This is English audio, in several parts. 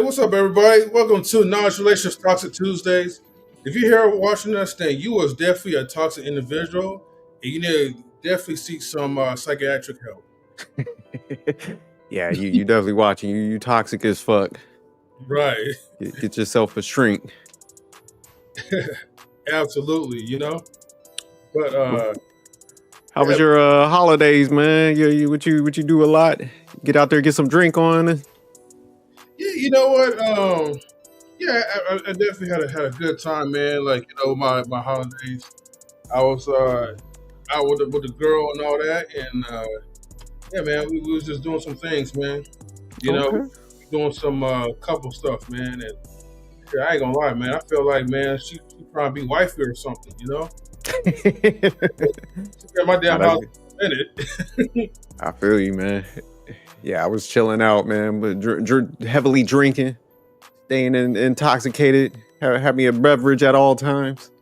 What's up, everybody? Welcome to Knowledge Relations Toxic Tuesdays. If you're here watching us, then you was definitely a toxic individual, and you need to definitely seek some psychiatric help. Yeah, you definitely watching. You toxic as fuck. Right. Get yourself a shrink. Absolutely, But How was your holidays, man? What you do a lot? Get out there, get some drink on. yeah, you know what? I definitely had a good time, man. Like my holidays, I was out with the girl and all that, and yeah, man, we was just doing some things, man. Doing some couple stuff, man. And yeah, I ain't gonna lie, man. I feel like, man, she trying to be wifey or something, She got my damn house in it. I feel you, man. Yeah, I was chilling out, man, but heavily drinking, staying intoxicated, have me a beverage at all times.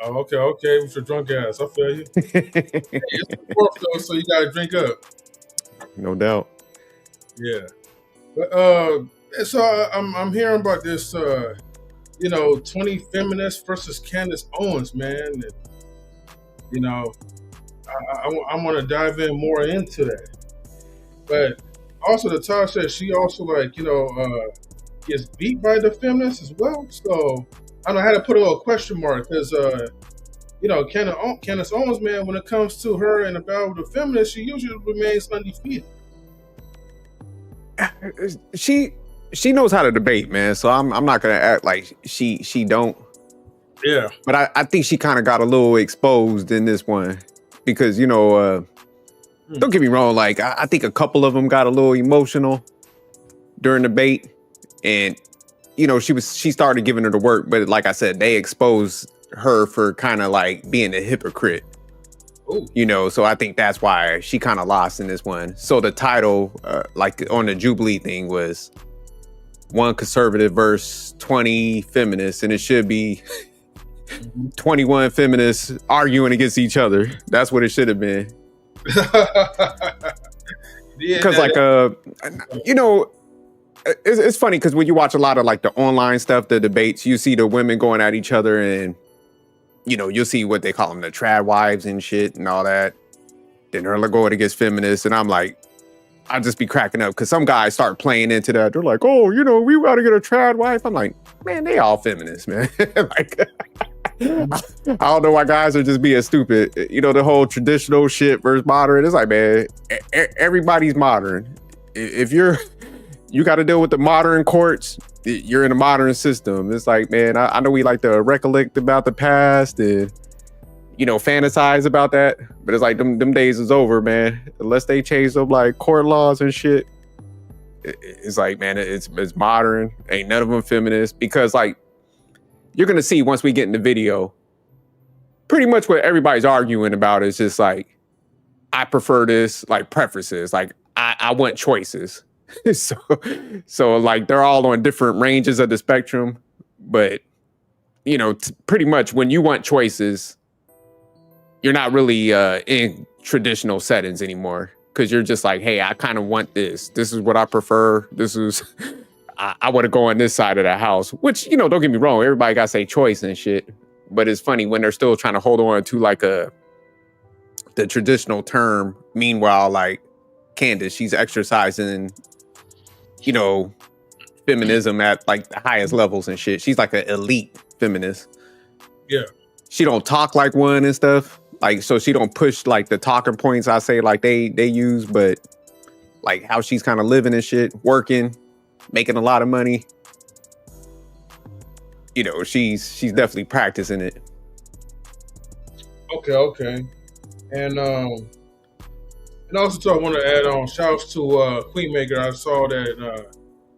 Oh, okay, with your drunk ass. I feel you. Hey, it's the 4th though, so you gotta drink up. No doubt. Yeah, but so I'm hearing about this, 20 feminists versus Candace Owens, man. And, I want to dive in more into that. But also, the Todd said she also gets beat by the feminists as well. So I don't know how to put a little question mark because Candace Owens, man, when it comes to her and the battle with the feminists, she usually remains undefeated. She knows how to debate, man. So I'm not gonna act like she don't. Yeah. But I think she kind of got a little exposed in this one because don't get me wrong. Like I think a couple of them got a little emotional during the debate, and she started giving her the work. But like I said, they exposed her for kind of like being a hypocrite. Ooh. So I think that's why she kind of lost in this one. So the title, like on the Jubilee thing, was 1 conservative versus 20 feminists, and it should be 21 feminists arguing against each other. That's what it should have been. Because it's funny because when you watch a lot of like the online stuff, the debates, you see the women going at each other, and you'll see what they call them, the trad wives and shit and all that. Then they're going against feminists, and I'm like, I'll just be cracking up because some guys start playing into that. They're like, oh, we got to get a trad wife. I'm like, man, they all feminists, man. Like, I don't know why guys are just being stupid. The whole traditional shit versus modern. It's like, man, everybody's modern. If you got to deal with the modern courts, you're in a modern system. It's like, man, I know we like to recollect about the past and, fantasize about that. But it's like them days is over, man. Unless they change them like court laws and shit. It's like, man, it's modern. Ain't none of them feminist. Because like, you're going to see once we get in the video, pretty much what everybody's arguing about is just like, I prefer this, like preferences. Like, I want choices. So like they're all on different ranges of the spectrum, but pretty much when you want choices, you're not really in traditional settings anymore because you're just like, hey, I kind of want this. This is what I prefer. This is I want to go on this side of the house. Which don't get me wrong, everybody got to say choice and shit. But it's funny when they're still trying to hold on to like the traditional term. Meanwhile, like Candace, she's exercising feminism at like the highest levels and shit. She's like an elite feminist. Yeah. She don't talk like one and stuff. Like, so she don't push like the talking points I say like they use, but like how she's kind of living and shit, working, making a lot of money. She's definitely practicing it. Okay. And also I want to add on shouts to Queen Maker. I saw that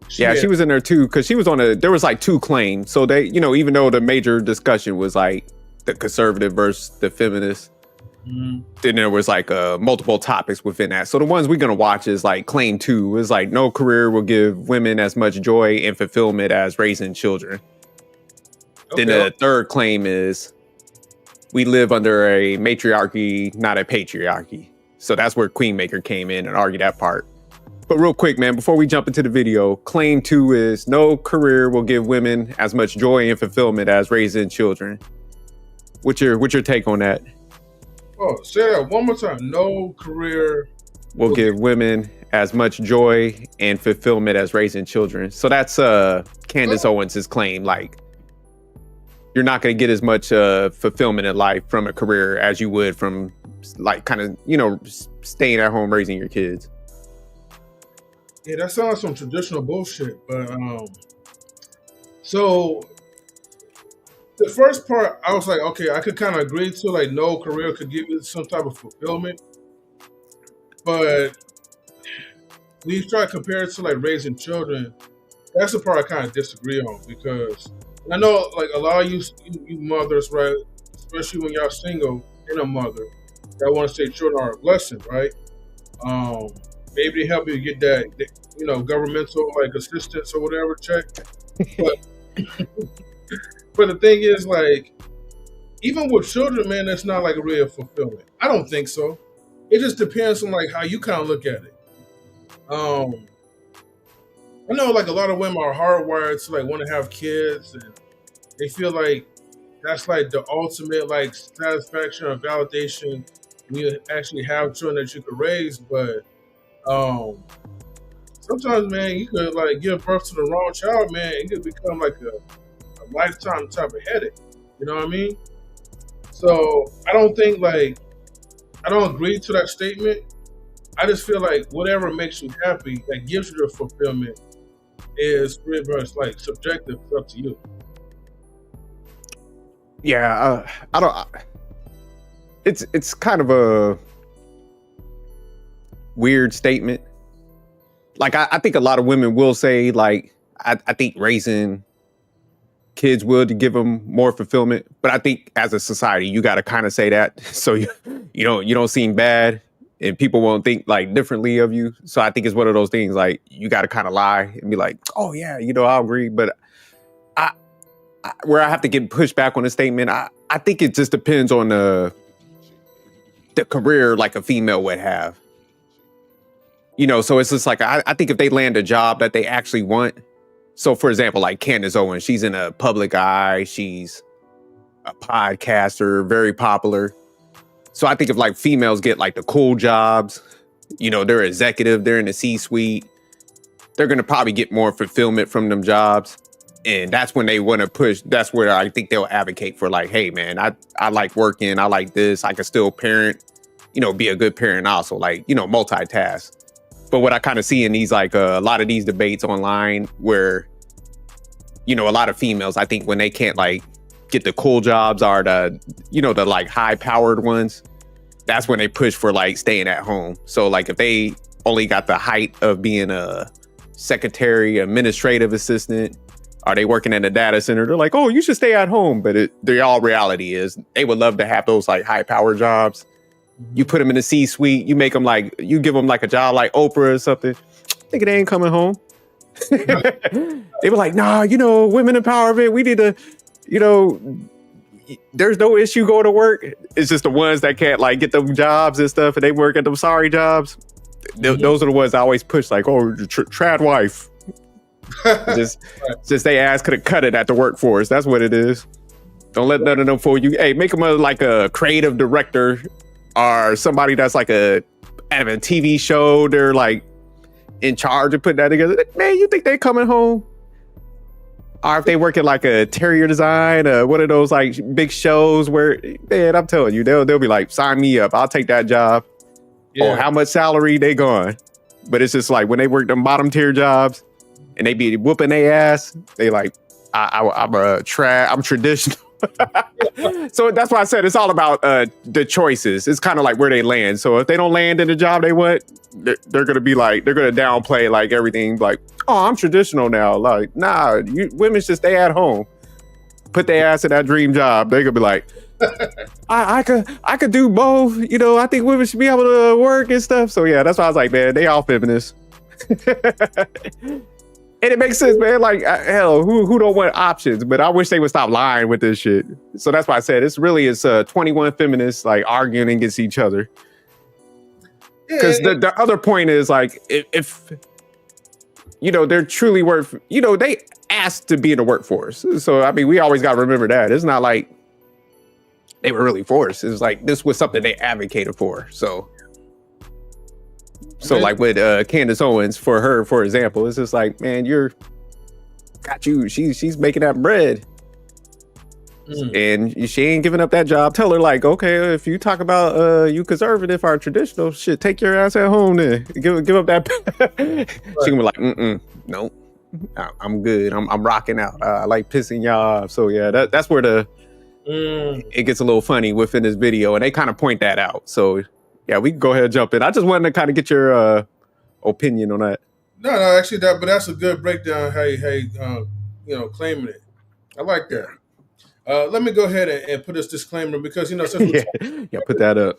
she was in there too, because she was there was like 2 claims. So they, even though the major discussion was like the conservative versus the feminist, then there was like multiple topics within that. So the ones we're going to watch is like claim 2 is like no career will give women as much joy and fulfillment as raising children. Okay. Then the third claim is we live under a matriarchy, not a patriarchy. So that's where Queen Maker came in and argued that part. But real quick, man, before we jump into the video, claim 2 is no career will give women as much joy and fulfillment as raising children. What's your take on that? Oh, say that one more time. No career will give women as much joy and fulfillment as raising children. So that's Candace Owens' claim. Like, you're not going to get as much fulfillment in life from a career as you would from, like, kind of, you know, staying at home raising your kids. Yeah, that sounds like some traditional bullshit. But so the first part, I was like, okay, I could kind of agree to, like, no career could give you some type of fulfillment. But when you try to compare it to, like, raising children, that's the part I kind of disagree on, because I know, like, a lot of you mothers, right, especially when y'all single and a mother, that want to say children are a blessing, right? Maybe they help you get that, you know, governmental, like, assistance or whatever check. But but the thing is, like, even with children, man, that's not like a real fulfillment. I don't think so. It just depends on, like, how you kind of look at it. I know, like, a lot of women are hardwired to, like, want to have kids, and they feel like that's, like, the ultimate, like, satisfaction or validation when you actually have children that you could raise. But sometimes, man, you could, like, give birth to the wrong child, man. It could become like a lifetime type of headache. You know what I mean? So I don't think, like, I don't agree to that statement. I just feel like whatever makes you happy, that gives you the fulfillment, is pretty much, like, subjective. It's up to you. Yeah, I don't. It's kind of a weird statement. Like, I think a lot of women will say, like, I think raising kids will to give them more fulfillment, but I think as a society you got to kind of say that so you don't seem bad and people won't think, like, differently of you. So I think it's one of those things, like, you got to kind of lie and be like, oh yeah, you know, I'll agree. But where I have to get pushed back on the statement, I think it just depends on the career, like, a female would have. You know, so it's just like, I think if they land a job that they actually want. So, for example, like Candace Owens, she's in a public eye. She's a podcaster, very popular. So I think if, like, females get, like, the cool jobs, you know, they're executive, they're in the C-suite, they're going to probably get more fulfillment from them jobs. And that's when they want to push. That's where I think they'll advocate for, like, hey, man, I like working. I like this. I can still parent, you know, be a good parent also, like, you know, multitask. But what I kind of see in these, like, a lot of these debates online where, you know, a lot of females, I think when they can't, like, get the cool jobs or the, you know, the, like, high powered ones, that's when they push for, like, staying at home. So, like, if they only got the height of being a secretary, administrative assistant, are they working in a data center, they're like, oh, you should stay at home. But the all reality is they would love to have those, like, high powered jobs. You put them in the C-suite, you make them, like, you give them, like, a job like Oprah or something. Think they ain't coming home. They were like, nah, you know, women empowerment, we need to, you know, there's no issue going to work. It's just the ones that can't, like, get them jobs and stuff, and they work at them sorry jobs. Those are the ones I always push, like, oh, trad wife. just they ass could have cut it at the workforce. That's what it is. Don't let none of them fool you. Hey, make them like a creative director or somebody that's like at a TV show. They're, like, in charge of putting that together. Man, you think they coming home? Or if they work at, like, a terrier design, one of those, like, big shows where, man, I'm telling you, they'll be like, sign me up. I'll take that job. Yeah. Or how much salary they gone. But it's just like when they work them bottom tier jobs and they be whooping their ass, they like, I'm traditional. So that's why I said it's all about the choices. It's kind of like where they land. So if they don't land in the job they want, they're gonna be like, they're gonna downplay, like, everything, like, oh, I'm traditional now. Like, nah, women should stay at home, put their ass in that dream job. They're gonna be like, I could do both. You know, I think women should be able to work and stuff. So yeah, that's why I was like, man, they all feminists. And it makes sense, man. Like, hell, who don't want options? But I wish they would stop lying with this shit. So that's why I said it's 21 feminists, like, arguing against each other. Yeah, Because the other point is like, if they're truly worth, they asked to be in the workforce. So, I mean, we always got to remember that. It's not like they were really forced. It's like this was something they advocated for. So like with Candace Owens, for example, it's just like, man, she's making that bread. And she ain't giving up that job. Tell her, like, okay, if you talk about you conservative or traditional shit, take your ass at home then. Give up that. She gonna be like, nope, I'm good. I'm rocking out. I like pissing y'all off. So yeah, that's where it gets a little funny within this video, and they kind of point that out. So yeah, we can go ahead and jump in. I just wanted to kind of get your opinion on that. No, actually, that's a good breakdown. Hey, claiming it. I like that. Let me go ahead and put this disclaimer because, since yeah, put that up.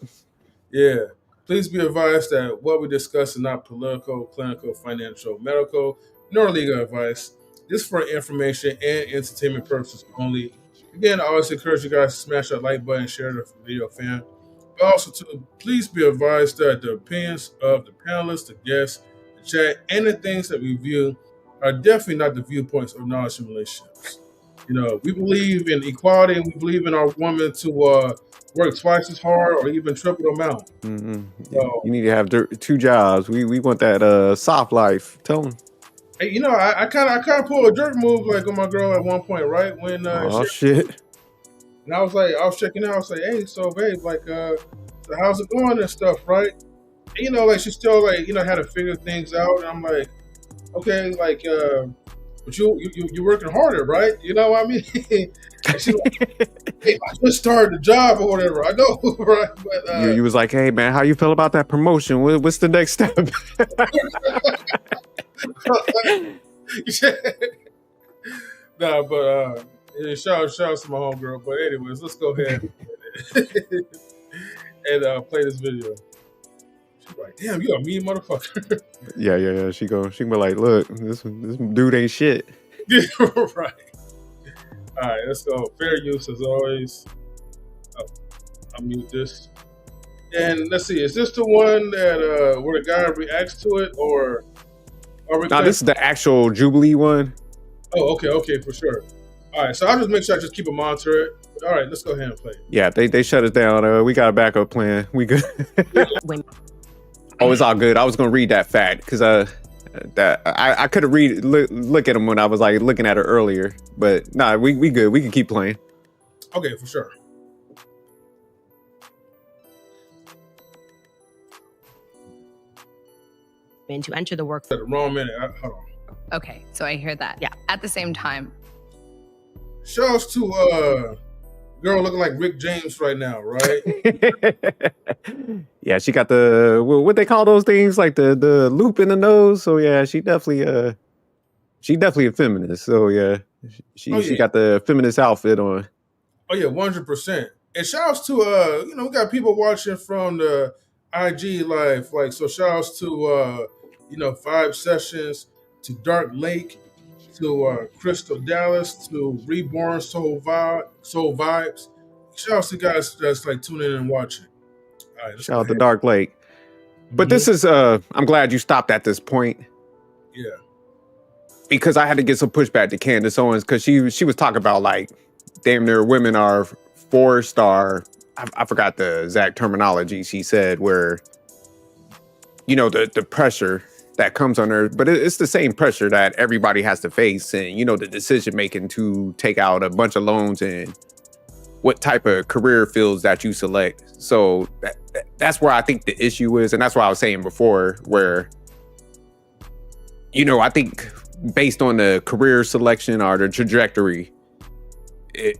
Yeah. Please be advised that what we discuss is not political, clinical, financial, medical, nor legal advice. This is for information and entertainment purposes only. Again, I always encourage you guys to smash that like button and share the video, fam. But also, please be advised that the opinions of the panelists, the guests, the chat, and the things that we view are definitely not the viewpoints of knowledge and relationships. We believe in equality, and we believe in our women to work twice as hard or even triple the amount. So, you need to have 2 jobs. We want that soft life. Tell them. Hey, I kind of pulled a jerk move like on my girl at one point, right? When shit. And I was checking out. I was like, hey, so babe, like, so how's it going and stuff, right? And, like she still like had to figure things out. And I'm like, okay, like. But you're working harder, right? You know what I mean? And she's like, hey, I just started the job or whatever. I know, right? But, you was like, hey, man, how you feel about that promotion? What's the next step? Nah, but shout out to my homegirl. But anyways, let's go ahead and play this video. She's like, damn, you a mean motherfucker. Yeah. She can be like, look, this dude ain't shit. Right. All right, let's go. Fair use as always. I'll mute this. And let's see, is this the one that where the guy reacts to it, or no, this is the actual Jubilee one. Oh, okay, for sure. All right, so I'll just make sure I just keep a monitor it. All right, let's go ahead and play it. Yeah, they shut us down. We got a backup plan. We good. Oh, it's all good. I was gonna read that fact because that I could have look at them when I was like looking at it earlier, but nah, we good. We can keep playing. Okay, for sure. And to enter the work at the wrong minute. Hold on. Okay, so I hear that. Yeah. At the same time. Shouts to girl looking like Rick James right now, right? Yeah, she got the what they call those things, like the loop in the nose. So yeah, she definitely a feminist. So yeah, she got the feminist outfit on. Oh yeah, 100%. And shouts to we got people watching from the IG live, like, so shouts to 5 Sessions, to Dark Lake, to Crystal Dallas, to Reborn Soul Vibes. Shouts to guys that's like tuning in and watching. All right, shout out to Dark Lake. But this is I'm glad you stopped at this point. Yeah. Because I had to get some pushback to Candace Owens, because she was talking about like damn near women are forced, or I forgot the exact terminology she said, where the pressure that comes on her, but it's the same pressure that everybody has to face, and the decision making to take out a bunch of loans and what type of career fields that you select. So that's where I think the issue is, and that's what I was saying before, where I think based on the career selection or the trajectory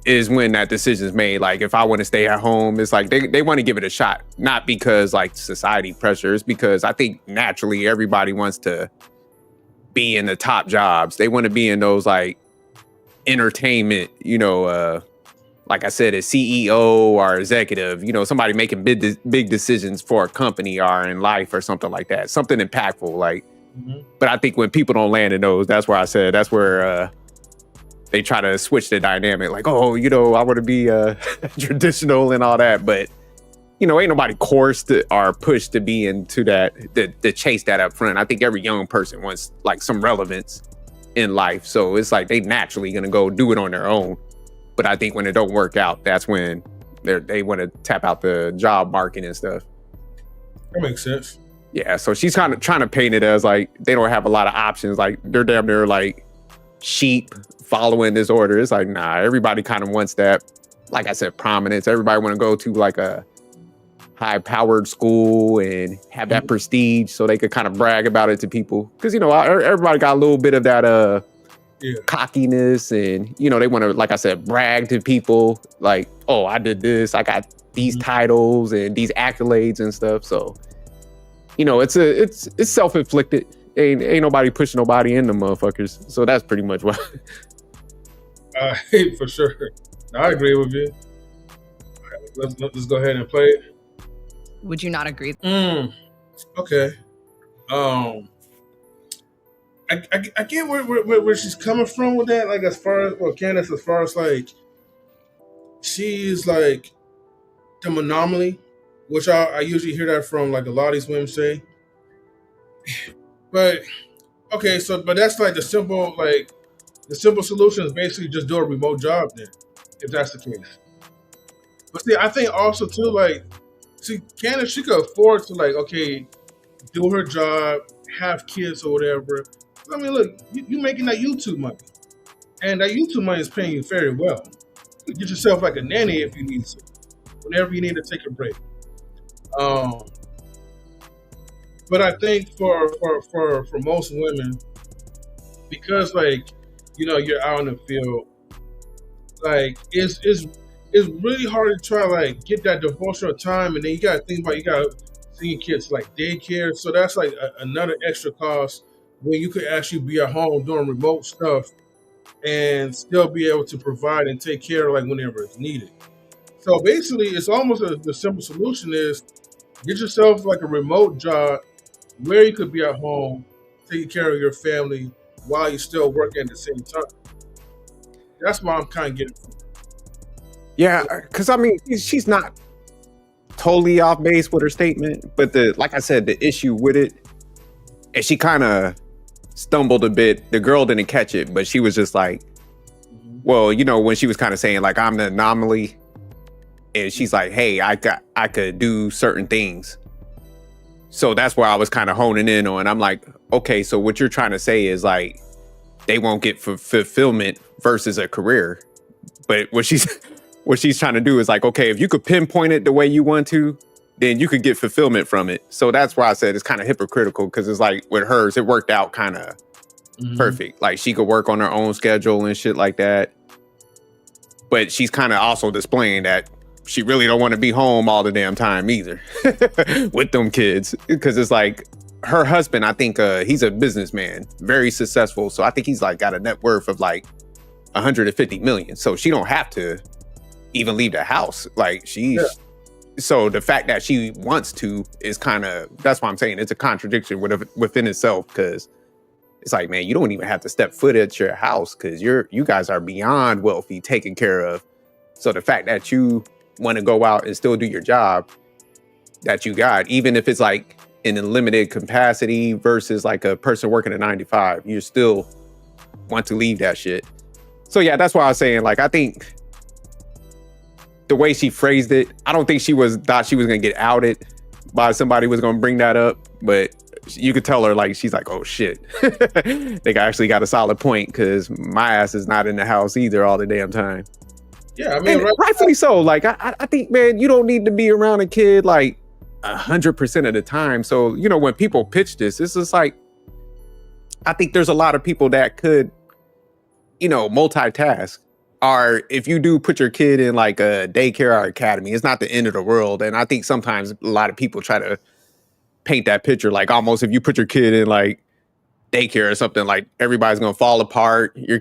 is when that decision is made. Like, if I want to stay at home, it's like they want to give it a shot, not because like society pressures, because I think naturally everybody wants to be in the top jobs. They want to be in those like entertainment, like I said, a CEO or executive, somebody making big decisions for a company or in life or something like that, something impactful. Like, but I think when people don't land in those, that's where I said that's where they try to switch the dynamic. Like, oh, I want to be traditional and all that, but ain't nobody coerced or pushed to be into that, to chase that up front. I think every young person wants like some relevance in life. So it's like they naturally gonna go do it on their own. But I think when it don't work out, that's when they want to tap out the job market and stuff. That makes sense. Yeah, so she's kind of trying to paint it as like they don't have a lot of options. Like they're damn near like sheep following this order. It's like, nah, everybody kind of wants that, like I said, prominence. Everybody want to go to like a high-powered school and have that prestige so they could kind of brag about it to people. Because, everybody got a little bit of that cockiness and, they want to, like I said, brag to people like, oh, I did this. I got these titles and these accolades and stuff. So, it's self-inflicted. Ain't nobody pushing nobody in the motherfuckers. So that's pretty much why. For sure. I agree with you. All right, let's go ahead and play it. Would you not agree? Okay. I get where she's coming from with that. Like as far as Candace, as far as like she's like the anomaly, which I usually hear that from like a lot of these women say. But okay, but that's like the simple solution is basically just do a remote job then, if that's the case. But see, I think also too, like, see, Candace, she could afford to like, okay, do her job, have kids or whatever. I mean, look, you making that YouTube money, and that YouTube money is paying you very well. You get yourself like a nanny if you need to, whenever you need to take a break. But I think for most women, because like, you're out in the field, like it's really hard to try like get that devotional time, and then you got to think about you got to send your kids like daycare, so that's like another extra cost when you could actually be at home doing remote stuff and still be able to provide and take care of like whenever it's needed. So basically, it's almost the simple solution is get yourself like a remote job where you could be at home taking care of your family while you're still working at the same time. That's why I'm kind of getting. Yeah, because I mean, she's not totally off base with her statement, but like I said, the issue with it, and she kind of stumbled a bit. The girl didn't catch it, but she was just like, well, when she was kind of saying like, I'm the anomaly, and she's like, hey, I could do certain things. So that's where I was kind of honing in on. I'm like, okay, so what you're trying to say is like, they won't get fulfillment versus a career. But what she's trying to do is like, okay, if you could pinpoint it the way you want to, then you could get fulfillment from it. So that's why I said it's kind of hypocritical, because it's like with hers, it worked out kind of perfect. Like she could work on her own schedule and shit like that. But she's kind of also displaying that she really don't want to be home all the damn time either with them kids. Because it's like her husband, I think he's a businessman, very successful. So I think he's like got a net worth of like 150 million. So she don't have to even leave the house. Like so the fact that she wants to is kind of, that's why I'm saying it's a contradiction within itself. Because it's like, man, you don't even have to step foot at your house because you guys are beyond wealthy, taken care of. So the fact that you want to go out and still do your job that you got, even if it's like in a limited capacity versus like a person working a 9 to 5, you still want to leave that shit. So yeah, that's why I was saying, like, I think the way she phrased it, I don't think thought she was gonna get outed by somebody was gonna bring that up, but you could tell her like she's like, oh shit, they actually got a solid point, because my ass is not in the house either all the damn time. Yeah, I mean, rightfully so. Like I think, man, you don't need to be around a kid like 100% of the time. So when people pitch this is like, I think there's a lot of people that could multitask. Or if you do put your kid in like a daycare or academy, it's not the end of the world. And I think sometimes a lot of people try to paint that picture like almost if you put your kid in like daycare or something, like everybody's gonna fall apart. Your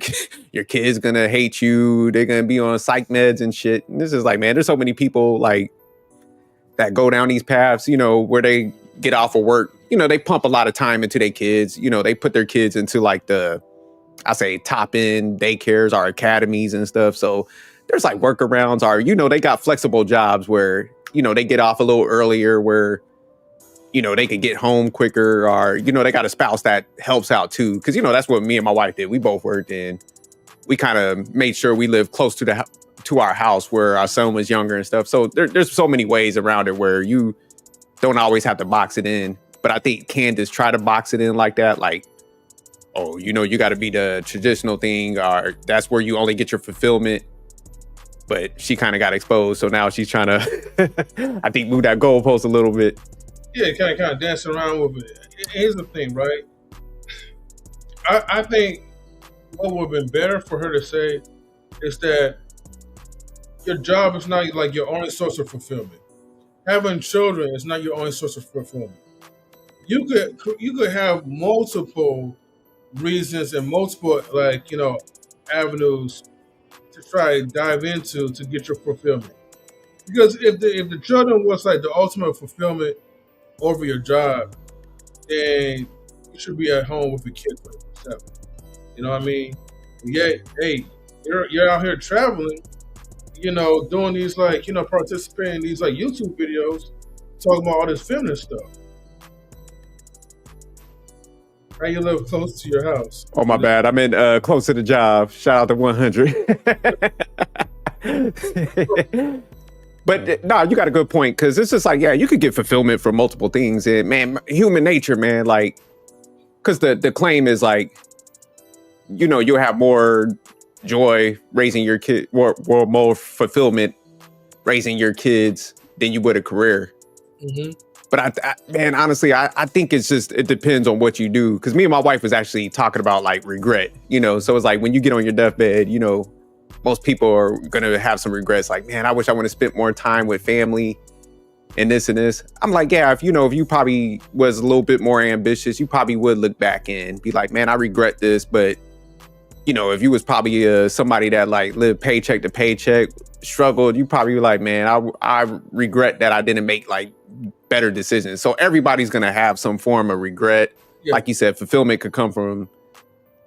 kid's gonna hate you. They're gonna be on psych meds and shit. And this is like, man, there's so many people like that go down these paths, where they get off of work. They pump a lot of time into their kids. They put their kids into like I say top end daycares or academies and stuff. So there's like workarounds, or they got flexible jobs where they get off a little earlier where, they could get home quicker, or, they got a spouse that helps out too. Cause that's what me and my wife did. We both worked, and we kind of made sure we lived close to our house where our son was younger and stuff. So there's so many ways around it where you don't always have to box it in. But I think Candace tried to box it in like that. Like, oh, you got to be the traditional thing, or that's where you only get your fulfillment. But she kind of got exposed. So now she's trying to, I think, move that goalpost a little bit. Yeah, kind of dancing around with it. Here's the thing, right? I think what would have been better for her to say is that your job is not like your only source of fulfillment. Having children is not your only source of fulfillment. You could have multiple reasons and multiple avenues to try to dive into to get your fulfillment. Because if the children was like the ultimate fulfillment over your job, then you should be at home with your kids 24/7. You know what I mean? Yeah, hey, you're out here traveling, doing these participating in these YouTube videos, talking about all this feminist stuff. How you live close to your house? Oh, my bad. I'm in close to the job. Shout out to 100. But no, you got a good point, because it's just like, yeah, you could get fulfillment from multiple things. And man, human nature, man, like, because the claim is like, you'll have more joy raising your kid, or more fulfillment raising your kids than you would a career. Mm-hmm. But man, honestly, I think it depends on what you do. Because me and my wife was actually talking about like regret, so it's like when you get on your deathbed, most people are going to have some regrets. Like, man, I wish I would have spent more time with family and this and this. I'm like, yeah, if you probably was a little bit more ambitious, you probably would look back and be like, man, I regret this. But, if you was probably somebody that like lived paycheck to paycheck, struggled, you probably be like, man, I regret that I didn't make like better decisions. So everybody's going to have some form of regret. Yeah. Like you said, fulfillment could come from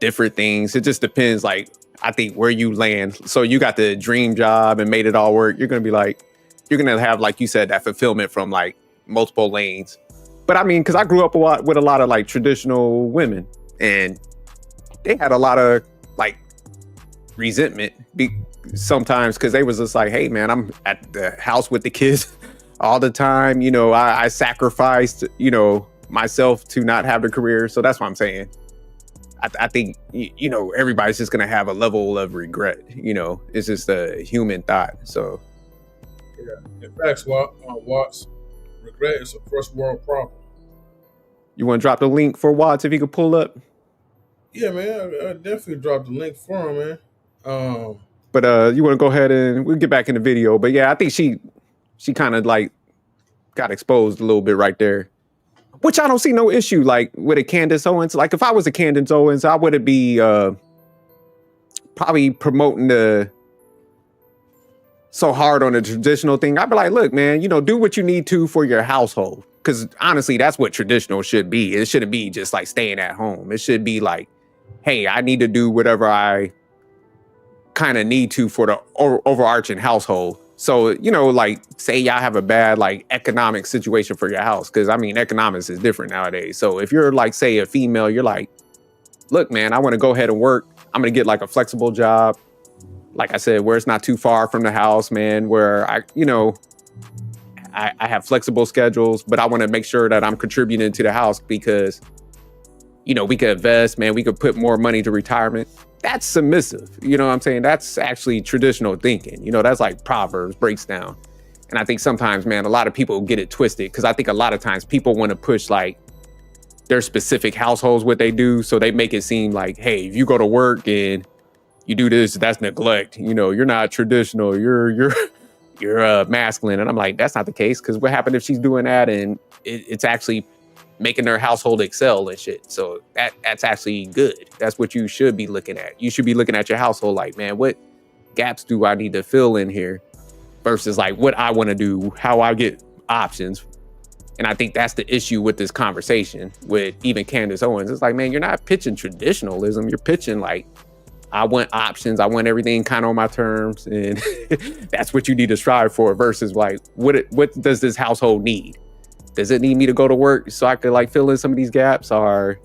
different things. It just depends, like, I think, where you land. So you got the dream job and made it all work. You're going to be like, you're going to have, like you said, that fulfillment from like multiple lanes. But I mean, because I grew up with a lot of like traditional women, and they had a lot of like resentment sometimes, because they was just like, hey man, I'm at the house with the kids all the time. I sacrificed, myself to not have the career. So that's what I'm saying. I think, everybody's just going to have a level of regret. It's just a human thought. So. Yeah. In fact, Watts, regret is a first world problem. You want to drop the link for Watts if he could pull up? Yeah, man. I definitely dropped the link for him, man. But you want to go ahead and we'll get back in the video. But yeah, I think she kind of like got exposed a little bit right there. Which I don't see no issue, like, with a Candace Owens. Like, if I was a Candace Owens, I wouldn't be probably promoting so hard on the traditional thing. I'd be like, look, man, do what you need to for your household. Because honestly, that's what traditional should be. It shouldn't be just like staying at home. It should be like, hey, I need to do whatever I kind of need to for the overarching household. So, like, say y'all have a bad, like, economic situation for your house. Because, I mean, economics is different nowadays. So if you're, like, say, a female, you're like, look, man, I want to go ahead and work. I'm going to get, like, a flexible job. Like I said, where it's not too far from the house, man, where I have flexible schedules. But I want to make sure that I'm contributing to the house because, we could invest, man. We could put more money to retirement. That's submissive. You know what I'm saying? That's actually traditional thinking. That's like Proverbs breaks down. And I think sometimes, man, a lot of people get it twisted, because I think a lot of times people want to push like their specific households, what they do. So they make it seem like, hey, if you go to work and you do this, that's neglect. You're not traditional. You're masculine. And I'm like, that's not the case. Because what happened if she's doing that and it's actually making their household excel and shit. So that's actually good. That's what you should be looking at. You should be looking at your household like, man, what gaps do I need to fill in here versus like what I want to do, how I get options. And I think that's the issue with this conversation with even Candace Owens. It's like, man, you're not pitching traditionalism. You're pitching like I want options. I want everything kind of on my terms, and that's what you need to strive for. Versus like, what does this household need? Does it need me to go to work so I could like fill in some of these gaps, or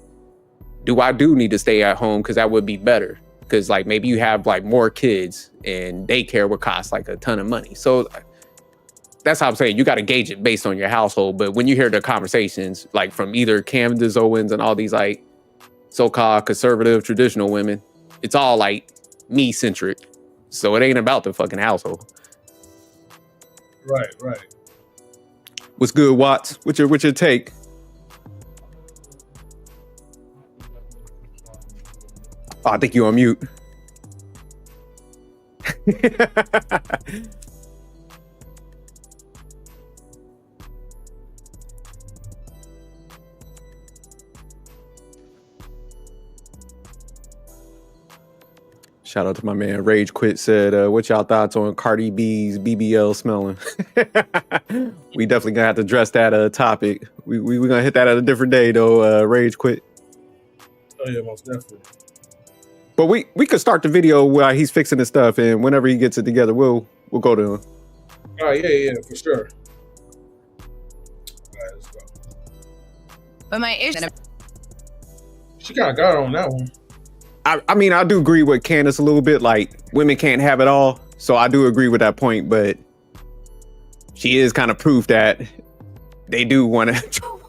do I need to stay at home because that would be better? Because like maybe you have like more kids and daycare would cost like a ton of money. So that's how I'm saying you got to gauge it based on your household. But when you hear the conversations like from either Candace Owens and all these like so-called conservative traditional women, it's all like me centric. So it ain't about the fucking household. Right, right. What's good, Watts? What's your take? Oh, I think you on mute. Shout out to my man Rage Quit said, what y'all thoughts on Cardi B's BBL smelling? We definitely gonna have to address that topic. We gonna hit that at a different day though, Rage Quit. Oh yeah, most definitely. But we could start the video while he's fixing his stuff, and whenever he gets it together, we'll go to him. All right, yeah, for sure. All right, let's go. But my issue, She kind of got on that one. I mean, I do agree with Candace a little bit. Like, women can't have it all, so I do agree with that point. But she is kind of proof that they do want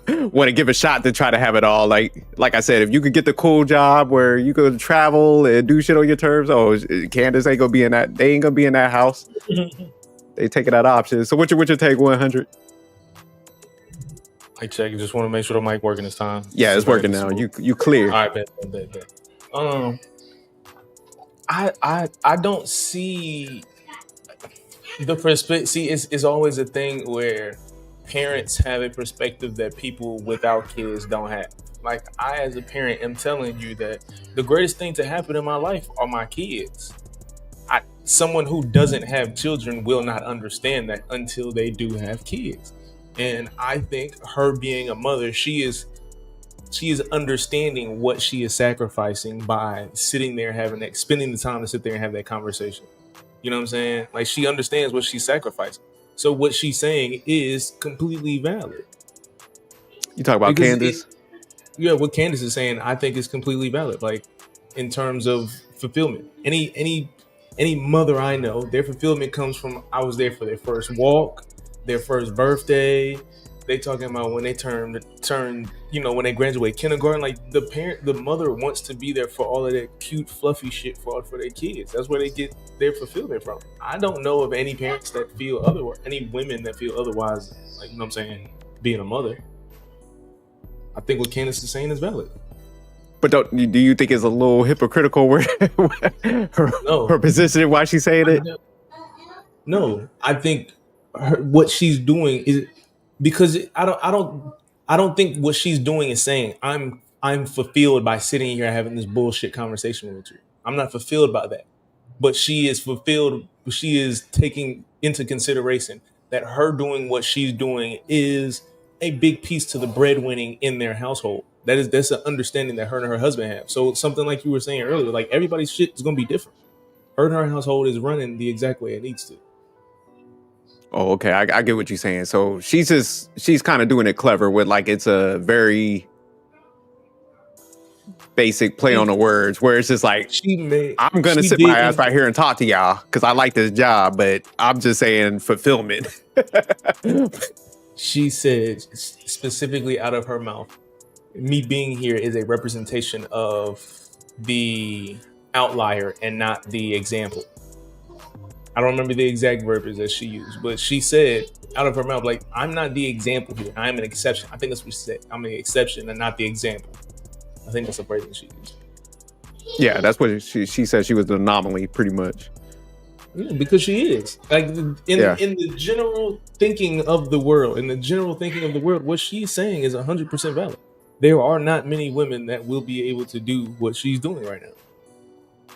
to give a shot to try to have it all. Like I said, if you could get the cool job where you could travel and do shit on your terms, Candace ain't gonna be in that. They ain't gonna be in that house. They taking that option. So what's your take, 100? I check. Just want to make sure the mic working this time. Yeah, it's working now. You clear. All right, bet. I don't see the perspective. See, it's always a thing where parents have a perspective that people without kids don't have. Like, I, as a parent, am telling you that the greatest thing to happen in my life are my kids. Someone who doesn't have children will not understand that until they do have kids. And I think her being a mother, she is understanding what she is sacrificing by sitting there spending the time to sit there and have that conversation. You know what I'm saying? Like, she understands what she's sacrificing. So what she's saying is completely valid. You talk about Candace? What Candace is saying, I think is completely valid. Like, in terms of fulfillment, any mother I know, their fulfillment comes from, I was there for their first walk, their first birthday. They talking about when they turn, when they graduate kindergarten. Like, the mother wants to be there for all of that cute, fluffy shit for their kids. That's where they get their fulfillment from. I don't know of any parents that feel otherwise, any women that feel otherwise, like, you know what I'm saying, being a mother. I think what Candace is saying is valid. But do you think it's a little hypocritical where her position, why she's saying it? No, I think what she's doing is because I don't think what she's doing is saying I'm fulfilled by sitting here having this bullshit conversation with you. I'm not fulfilled by that. But she is fulfilled. She is taking into consideration that her doing what she's doing is a big piece to the breadwinning in their household. That's an understanding that her and her husband have. So something like you were saying earlier, like, everybody's shit is gonna be different. Her and her household is running the exact way it needs to. Oh, okay. I get what you're saying. So she's kind of doing it clever with, like, it's a very basic play on the words where it's just like, I'm going to sit my ass right here and talk to y'all because I like this job, but I'm just saying fulfillment. She said specifically out of her mouth, me being here is a representation of the outlier and not the example. I don't remember the exact verbiage that she used, but she said out of her mouth, like, I'm not the example here. I'm an exception. I think that's what she said. I'm an exception and not the example. I think that's the phrase that she used. Yeah, that's what she said. She was the anomaly, pretty much. Yeah, because she is. Like, in the general thinking of the world, what she's saying is 100% valid. There are not many women that will be able to do what she's doing right now.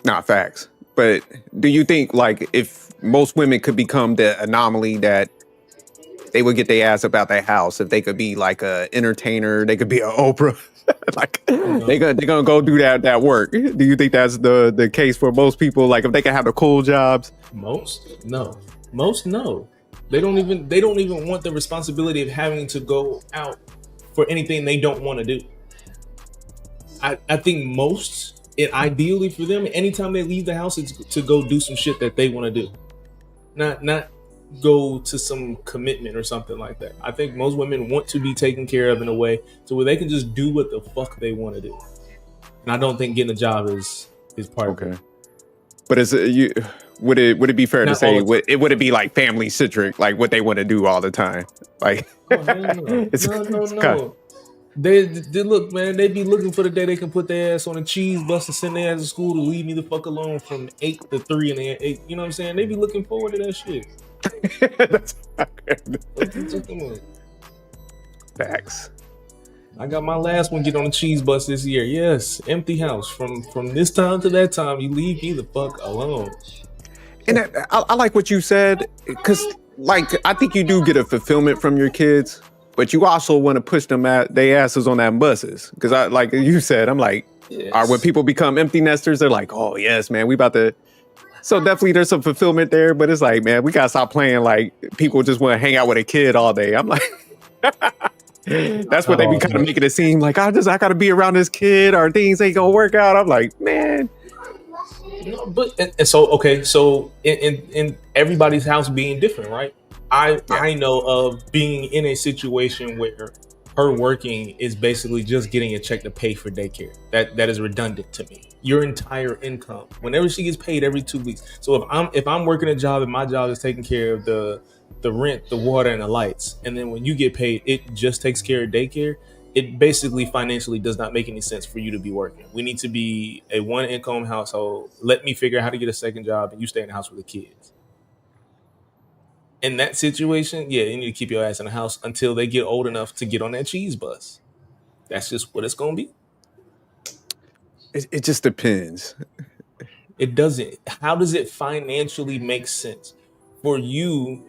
Nah, facts. But do you think, like, if most women could become the anomaly that they would get their ass about their house. If they could be like a entertainer, they could be an Oprah. Like they're gonna go do that work. Do you think that's the case for most people? Like if they can have the cool jobs? Most no. They don't even want the responsibility of having to go out for anything they don't want to do. I think most, it ideally for them, anytime they leave the house, it's to go do some shit that they want to do, not go to some commitment or something like that. I think most women want to be taken care of in a way to where they can just do what the fuck they want to do. And I don't think getting a job is part of it. But would it be fair to say would it be like family centric, like what they want to do all the time? Like no. They look, man, they be looking for the day they can put their ass on a cheese bus and send their ass to school to leave me the fuck alone from 8 to 3 and 8. You know what I'm saying? They be looking forward to that shit. That's facts. I got my last one get on a cheese bus this year. Yes, empty house from this time to that time. You leave me the fuck alone. And I like what you said, because like I think you do get a fulfillment from your kids, but you also want to push them at their asses on that buses. Because I, like you said, I'm like, when people become empty nesters, they're like, oh yes, man, we about to. So definitely there's some fulfillment there, but it's like, man, we gotta stop playing like people just want to hang out with a kid all day. I'm like, that's what they be kind of making it seem like. I gotta be around this kid or things ain't gonna work out. I'm like, man. No, but so in everybody's house being different, right? I know of being in a situation where her working is basically just getting a check to pay for daycare. That is redundant to me. Your entire income, whenever she gets paid every 2 weeks. So if I'm working a job and my job is taking care of the rent, the water, and the lights, and then when you get paid, it just takes care of daycare. It basically financially does not make any sense for you to be working. We need to be a one income household. Let me figure out how to get a second job and you stay in the house with the kids. In that situation, you need to keep your ass in the house until they get old enough to get on that cheese bus. That's just what it's going to be. It just depends. It doesn't. How does it financially make sense for you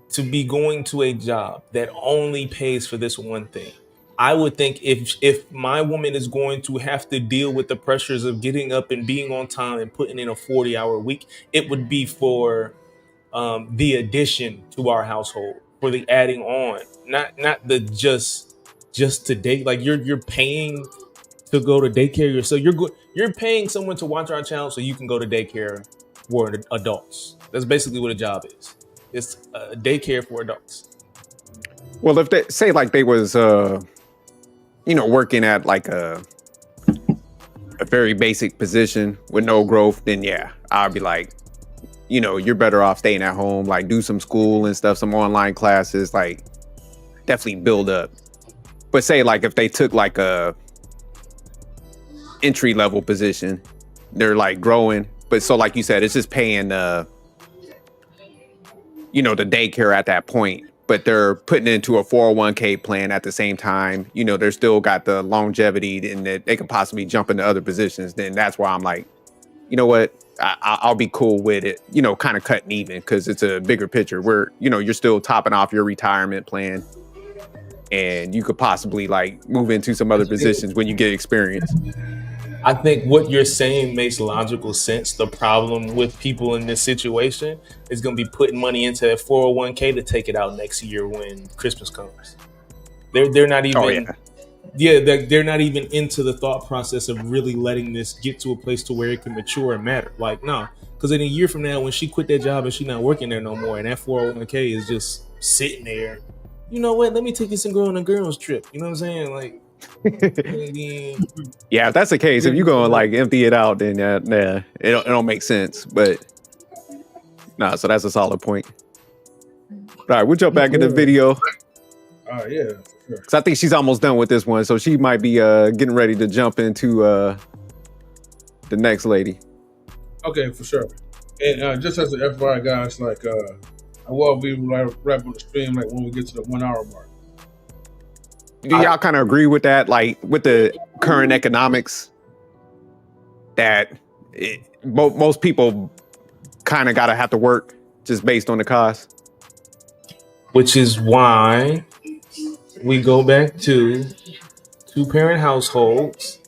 to be going to a job that only pays for this one thing? I would think if my woman is going to have to deal with the pressures of getting up and being on time and putting in a 40-hour week, it would be for the addition to our household, for the adding on, not the just to date. Like you're paying to go to daycare yourself. You're paying someone to watch our child so you can go to daycare for adults. That's basically what a job is. It's a daycare for adults. Well, if they say like they was working at like a very basic position with no growth, then I'd be like, you're better off staying at home, like do some school and stuff, some online classes, like definitely build up. But say like if they took like a entry level position, they're like growing, but so like you said, it's just paying the daycare at that point, but they're putting it into a 401k plan at the same time. They're still got the longevity and that they could possibly jump into other positions. Then that's why I'm like, you know what? I'll be cool with it, kind of cutting even, because it's a bigger picture where, you're still topping off your retirement plan and you could possibly like move into some other positions when you get experience. I think what you're saying makes logical sense. The problem with people in this situation is going to be putting money into that 401k to take it out next year when Christmas comes. They're not even... they're not even into the thought process of really letting this get to a place to where it can mature and matter. Like, no, because in a year from now, when she quit that job and she's not working there no more, and that 401k is just sitting there, you know what? Let me take this and go on a girls trip. You know what I'm saying? Like, yeah, if that's the case, if you're gonna like empty it out, then it don't make sense. But so that's a solid point. All right, we'll jump back in the video. Yeah. Sure. Cause I think she's almost done with this one, so she might be getting ready to jump into the next lady. Okay, for sure. And just as an FYI, guys, like I will be wrapping the stream like when we get to the 1 hour mark. Do y'all kind of agree with that? Like with the current economics, that most people kind of gotta have to work just based on the cost. which is why we go back to 2-parent households,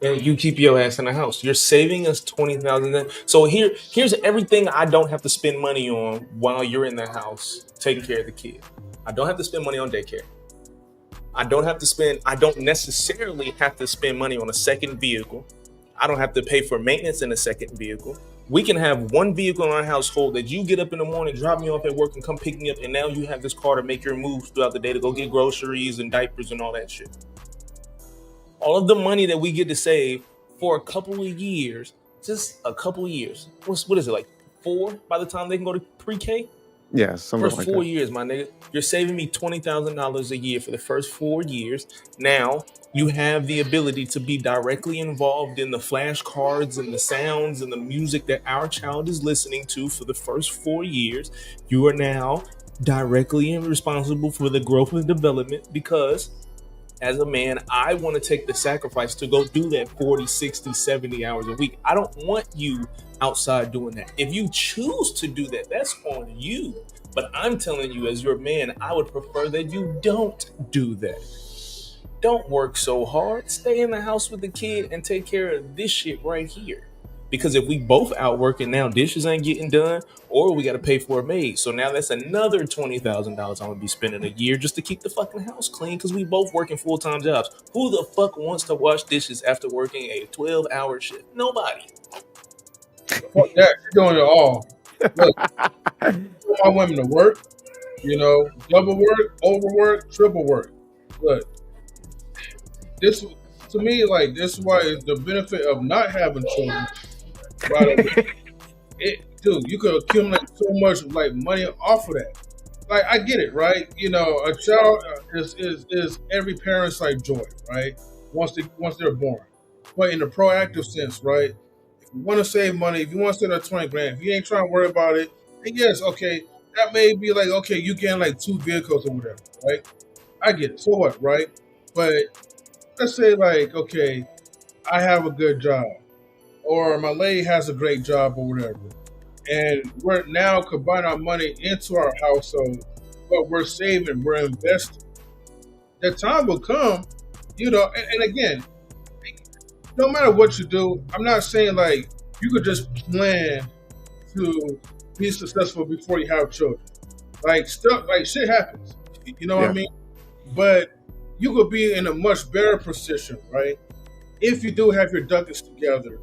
and you keep your ass in the house. You're saving us $20,000. So here's everything I don't have to spend money on while you're in the house taking care of the kid. I don't have to spend money on daycare. I don't necessarily have to spend money on a second vehicle. I don't have to pay for maintenance in a second vehicle. We can have one vehicle in our household that you get up in the morning, drop me off at work, and come pick me up, and now you have this car to make your moves throughout the day to go get groceries and diapers and all that shit. All of the money that we get to save for a couple of years, just a couple of years. What is it, like 4 by the time they can go to pre-K? Yeah, something First like 4 that. years, my nigga. You're saving me $20,000 a year for the first 4 years. Now you have the ability to be directly involved in the flashcards and the sounds and the music that our child is listening to for the first 4 years. You are now directly responsible for the growth and development, because as a man, I want to take the sacrifice to go do that 40, 60, 70 hours a week. I don't want you outside doing that. If you choose to do that, that's on you. But I'm telling you, as your man, I would prefer that you don't do that. Don't work so hard. Stay in the house with the kid and take care of this shit right here. Because if we both out working now, dishes ain't getting done, or we got to pay for a maid. So now that's another $20,000 I'm going to be spending a year just to keep the fucking house clean, because we both working full-time jobs. Who the fuck wants to wash dishes after working a 12-hour shift? Nobody. Fuck that. You're doing it all. Look, I want women to work, double work, overwork, triple work. Look, this, to me, like, this is why it's the benefit of not having children. Right? Dude, you could accumulate so much like money off of that. Like, I get it, right? A child is every parent's like joy, right? Once they're born, but in the proactive sense, right? If you want to save money, if you want to save that 20 grand, if you ain't trying to worry about it, then yes, okay, that may be like, okay, you getting like 2 vehicles or whatever, right? I get it. So what, right? But let's say like, okay, I have a good job, or my lady has a great job or whatever, and we're now combining our money into our household, but we're saving, we're investing. The time will come, and again, no matter what you do, I'm not saying like you could just plan to be successful before you have children. Like stuff, like shit happens. You know what I mean? But you could be in a much better position, right? If you do have your ducats together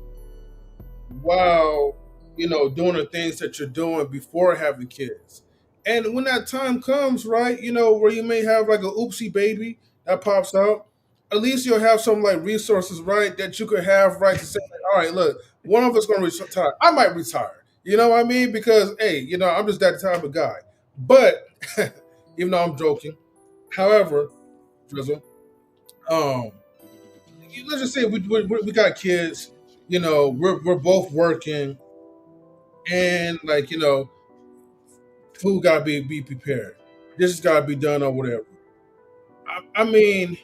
while, doing the things that you're doing before having kids. And when that time comes, right, where you may have like a oopsie baby that pops out, at least you'll have some like resources, right, that you could have, right, to say, like, all right, look, one of us going to retire. I might retire. You know what I mean? Because, hey, I'm just that type of guy. But, even though I'm joking, however, Drizzle, let's just say we got kids, we're both working, and like, food gotta be prepared. This has gotta be done or whatever. I mean,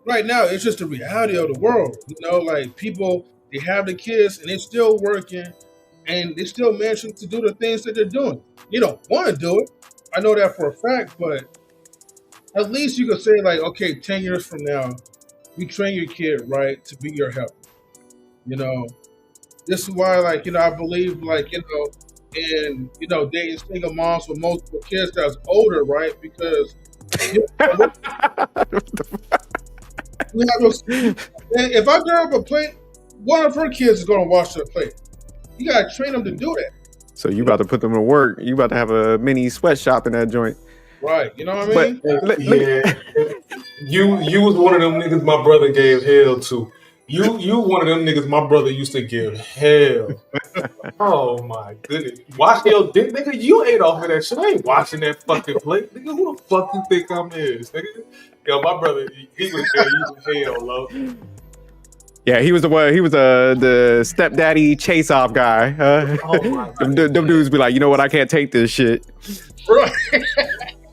right now it's just the reality of the world. Like people, they have the kids and they're still working, and they still managing to do the things that they're doing. You don't want to do it. I know that for a fact, but at least you could say like, okay, 10 years from now, you train your kid right to be your help. This is why, like, I believe, like, in dating single moms with multiple kids that's older, right? Because we have those. If I grab a plate, one of her kids is going to wash the plate. You got to train them to do that. So you about to put them to work. You about to have a mini sweatshop in that joint. Right. You know what I mean? Yeah. You was one of them niggas my brother gave hell to. You one of them niggas my brother used to give hell. Oh my goodness. Wash your dick, nigga. You ate off of that shit. I ain't washing that fucking plate. Nigga, who the fuck you think I'm is, nigga? Yo, my brother, he would tell you hell, love. Yeah, he was the one. He was the stepdaddy chase off guy. Oh my them dudes be like, you know what? I can't take this shit. Right.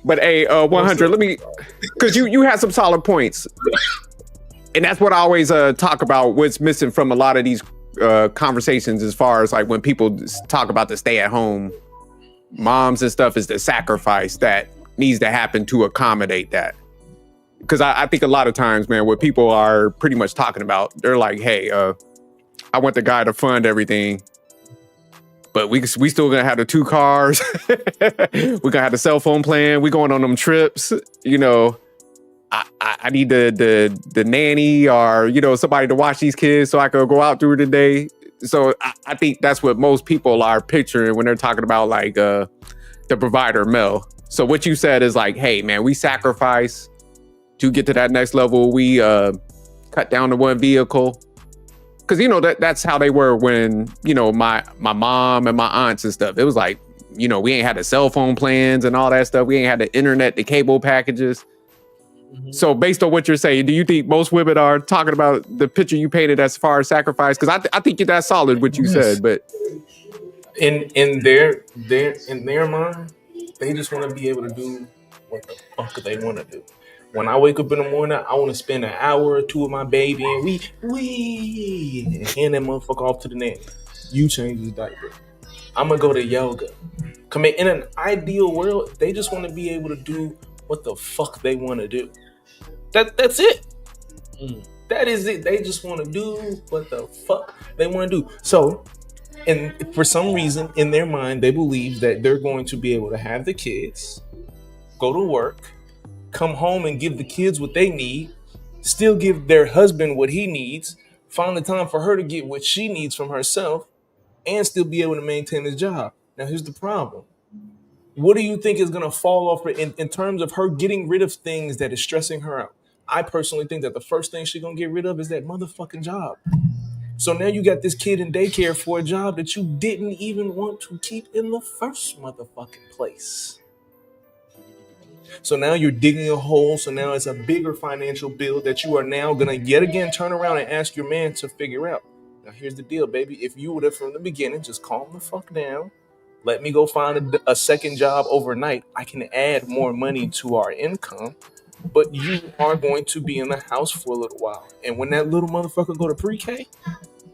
But hey, 100. Let me, because you had some solid points, and that's what I always talk about. What's missing from a lot of these conversations, as far as like when people talk about the stay-at-home moms and stuff, is the sacrifice that needs to happen to accommodate that. Because I think a lot of times, man, what people are pretty much talking about, they're like, hey, I want the guy to fund everything, but we still gonna have the 2 cars. We're gonna have the cell phone plan. We going on them trips. You know, I need the nanny or, you know, somebody to watch these kids so I can go out through the day. So I think that's what most people are picturing when they're talking about like the provider male. So what you said is like, hey, man, we sacrifice to get to that next level. We cut down to 1 vehicle. Because, you know, that's how they were when, you know, my mom and my aunts and stuff. It was like, you know, we ain't had the cell phone plans and all that stuff. We ain't had the internet, the cable packages. Mm-hmm. So based on what you're saying, do you think most women are talking about the picture you painted as far as sacrifice? Because I think that's solid what you said. But in their mind, they just want to be able to do what the fuck they want to do. When I wake up in the morning, I want to spend an hour or 2 with my baby and and hand that motherfucker off to the nanny. You change his diaper. I'm going to go to yoga. Come in an ideal world, they just want to be able to do what the fuck they want to do. That's it. That is it. They just want to do what the fuck they want to do. So, and for some reason in their mind, they believe that they're going to be able to have the kids, go to work, come home and give the kids what they need, still give their husband what he needs, find the time for her to get what she needs from herself, and still be able to maintain his job. Now, here's the problem. What do you think is going to fall off in terms of her getting rid of things that is stressing her out? I personally think that the first thing she's going to get rid of is that motherfucking job. So now you got this kid in daycare for a job that you didn't even want to keep in the first motherfucking place. So now you're digging a hole. So now it's a bigger financial bill that you are now going to yet again turn around and ask your man to figure out. Now, here's the deal, baby. If you would have from the beginning, just calm the fuck down. Let me go find a second job overnight. I can add more money to our income. But you are going to be in the house for a little while. And when that little motherfucker go to pre-K,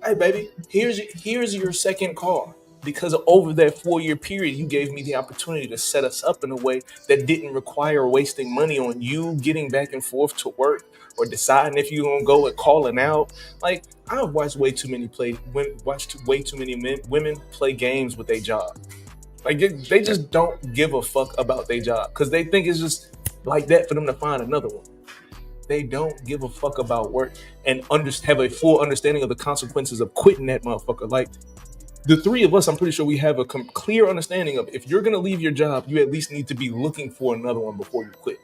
hey, baby, here's your second car. Because over that 4-year period, you gave me the opportunity to set us up in a way that didn't require wasting money on you getting back and forth to work or deciding if you're going to go and calling out. Like, I've watched way too many women play games with their job. Like, they just don't give a fuck about their job because they think it's just like that for them to find another one. They don't give a fuck about work and have a full understanding of the consequences of quitting that motherfucker. Like, the 3 of us, I'm pretty sure we have a clear understanding of if you're going to leave your job, you at least need to be looking for another one before you quit.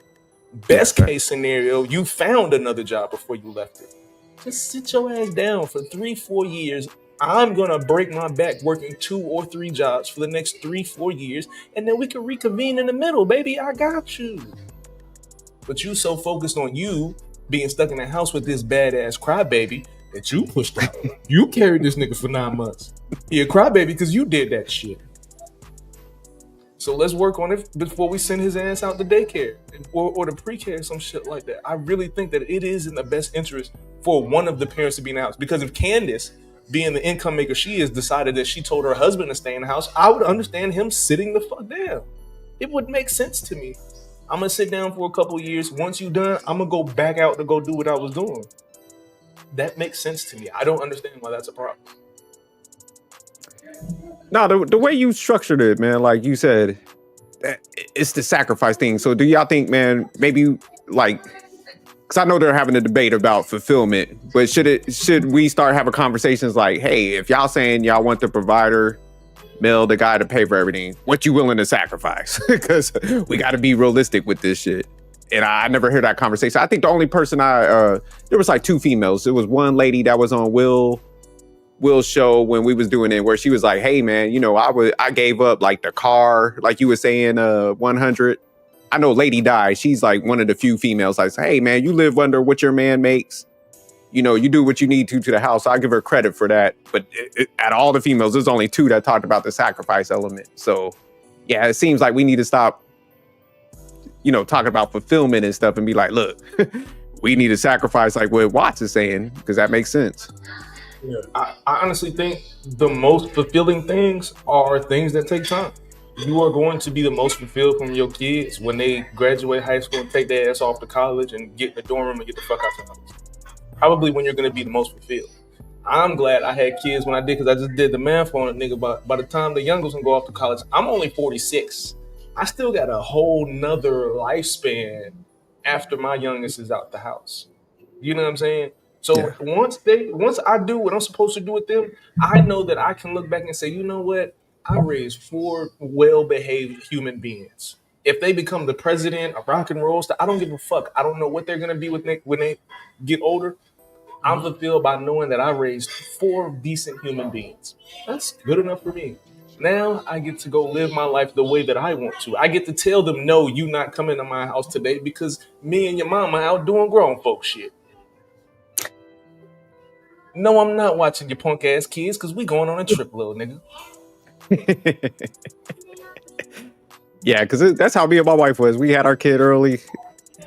Best case scenario, you found another job before you left it. Just sit your ass down for 3-4 years. I'm going to break my back working 2 or 3 jobs for the next 3-4 years, and then we can reconvene in the middle, baby. I got you. But you so focused on you being stuck in the house with this badass crybaby that you pushed out. You carried this nigga for 9 months. He a crybaby because you did that shit. So let's work on it before we send his ass out to daycare or to pre-K or some shit like that. I really think that it is in the best interest for one of the parents to be in the house. Because if Candace, being the income maker she is, decided that she told her husband to stay in the house, I would understand him sitting the fuck down. It would make sense to me. I'm going to sit down for a couple of years. Once you're done, I'm going to go back out to go do what I was doing. That makes sense to me. I don't understand why that's a problem. No, the way you structured it, man, like you said, it's the sacrifice thing. So do y'all think, man, maybe like, because I know they're having a debate about fulfillment, but should we start having conversations like, hey, if y'all saying y'all want the provider, male, the guy to pay for everything, what you willing to sacrifice? Because we got to be realistic with this shit. And I never heard that conversation. I think the only person there was like 2 females. There was one lady that was on Will's show when we was doing it, where she was like, hey man, you know, I gave up like the car, like you were saying, 100. I know Lady Di, she's like one of the few females like, hey man, you live under what your man makes. You know, you do what you need to the house. I give her credit for that. But at all the females, there's only 2 that talked about the sacrifice element. So yeah, it seems like we need to stop, you know, talking about fulfillment and stuff and be like, look, we need to sacrifice like what Watts is saying, because that makes sense. Yeah, I honestly think the most fulfilling things are things that take time. you are going to be the most fulfilled from your kids when they graduate high school and take their ass off to college and get in the dorm room and get the fuck out the house. Probably when you're going to be the most fulfilled. I'm glad I had kids when I did, because I just did the math on a nigga. By the time the youngest can go off to college, I'm only 46. I still got a whole nother lifespan after my youngest is out the house. You know what I'm saying? So Yeah. once I do what I'm supposed to do with them, I know that I can look back and say, you know what? I raised 4 well-behaved human beings. If they become the president of rock and roll, I don't give a fuck. I don't know what they're gonna be when they get older. I'm fulfilled by knowing that I raised 4 decent human beings. That's good enough for me. Now I get to go live my life the way that I want to. I get to tell them, no, you not coming to my house today because me and your mama out doing grown folk shit. No, I'm not watching your punk ass kids because we going on a trip, little nigga. Yeah, because that's how me and my wife was. We had our kid early.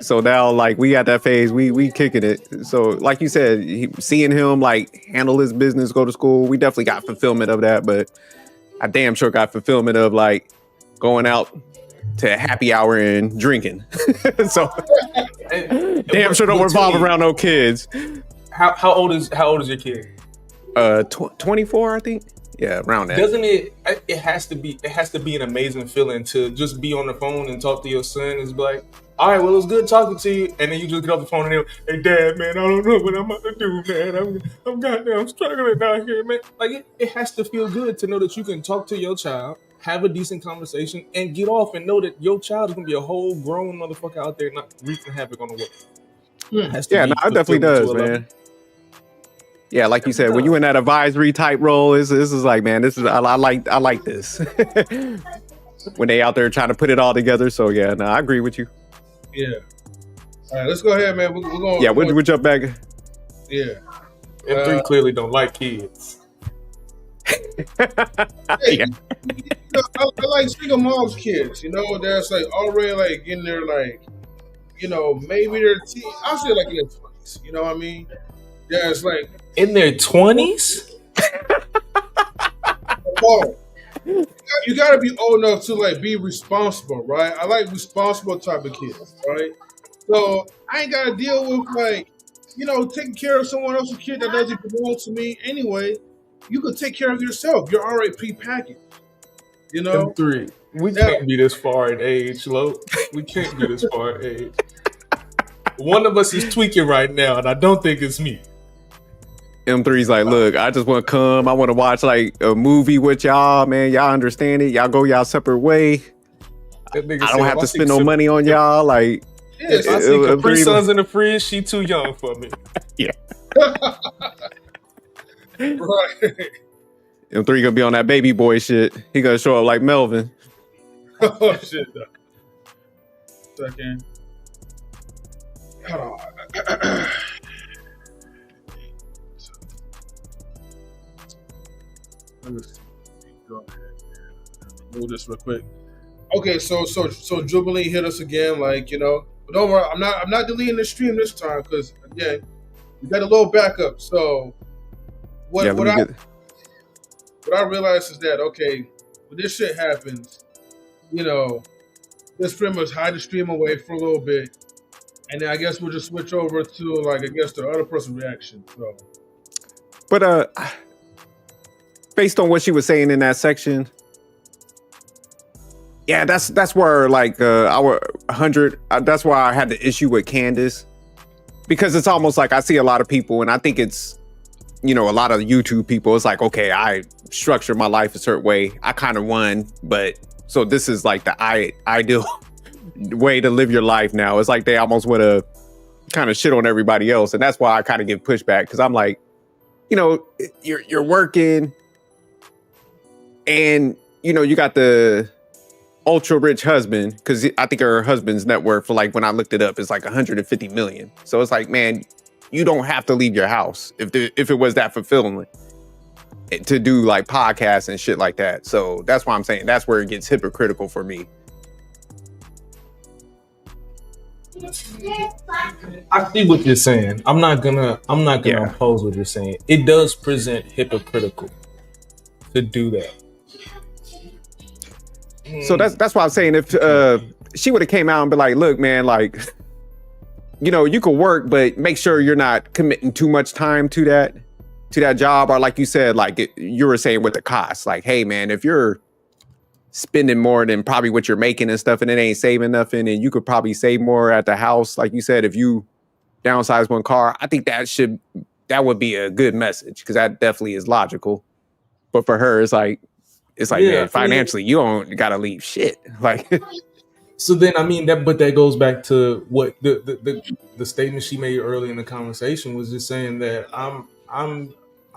So now, like, we got that phase, we kicking it. So, like you said, seeing him, like, handle his business, go to school, we definitely got fulfillment of that. But I damn sure got fulfillment of, like, going out to happy hour and drinking. So, damn sure don't revolve around no kids. How old is your kid? 24, I think. Yeah, around that. Doesn't it? It has to be an amazing feeling to just be on the phone and talk to your son and be like, all right, well, it was good talking to you, and then you just get off the phone and you're, hey, Dad, man, I don't know what I'm about to do, man. I'm goddamn struggling out here, man. Like it has to feel good to know that you can talk to your child, have a decent conversation, and get off and know that your child is gonna be a whole grown motherfucker out there not wreaking havoc on the world. Yeah, no, it definitely does, man. Yeah, like you said, when you in that advisory type role, this is like, man, this is I like this. When they out there trying to put it all together. So yeah, no, I agree with you. Yeah. All right, let's go ahead, man. We're going. Yeah, we'll jump back. Yeah. M3 clearly don't like kids. Hey, yeah. I like single moms kids. You know, that's like already like in their like, you know, maybe they're I'll say like in their 20s. You know what I mean? Yeah, it's like in their 20s. Oh, you gotta be old enough to like be responsible, right? I like responsible type of kids, right? So I ain't gotta deal with like, you know, taking care of someone else's kid that doesn't belong to me anyway. You can take care of yourself. You're already prepackaged. You know? M3. We can't be this far in age, Lo. We can't be this far in age. One of us is tweaking right now, and I don't think it's me. M3's like, look, I just want to come. I want to watch like a movie with y'all, man. Y'all understand it. Y'all go y'all separate way. I don't have to spend no money on y'all. Like, if I see Capri Suns in the fridge, she too young for me. Yeah. Right. M3 gonna be on that baby boy shit. He gonna show up like Melvin. Oh shit. Second. Hold on. Go ahead and move this real quick. Okay, so Jubilee hit us again, like, you know. But don't worry, I'm not deleting the stream this time because again, we got a little backup. So what I realized is that okay, when this shit happens, you know, let's pretty much hide the stream away for a little bit, and then I guess we'll just switch over to like I guess the other person's reaction. So, but based on what she was saying in that section, yeah, that's where like our 100. That's why I had the issue with Candace, because it's almost like I see a lot of people, and I think it's, you know, a lot of YouTube people. It's like, okay, I structured my life a certain way. I kind of won, but so this is like the ideal way to live your life now. It's like they almost want to kind of shit on everybody else, and that's why I kind of give pushback, because I'm like, you know, you're working, and you know you got the ultra rich husband, because I think her husband's net worth, for like when I looked it up, is like 150 million. So it's like, man, you don't have to leave your house if it was that fulfilling to do like podcasts and shit like that. So that's why I'm saying that's where it gets hypocritical for me. I see what you're saying. I'm not gonna oppose what you're saying. It does present hypocritical to do that. So that's why I'm saying if she would have came out and be like, look, man, like, you know, you could work, but make sure you're not committing too much time to that job. Or like you said, like you were saying with the cost, like, hey, man, if you're spending more than probably what you're making and stuff and it ain't saving nothing, and you could probably save more at the house, like you said, if you downsize one car, I think that would be a good message, because that definitely is logical. But for her, it's like, man, financially, you don't gotta leave shit. Like, so then, I mean, that goes back to what the statement she made early in the conversation was, just saying that I'm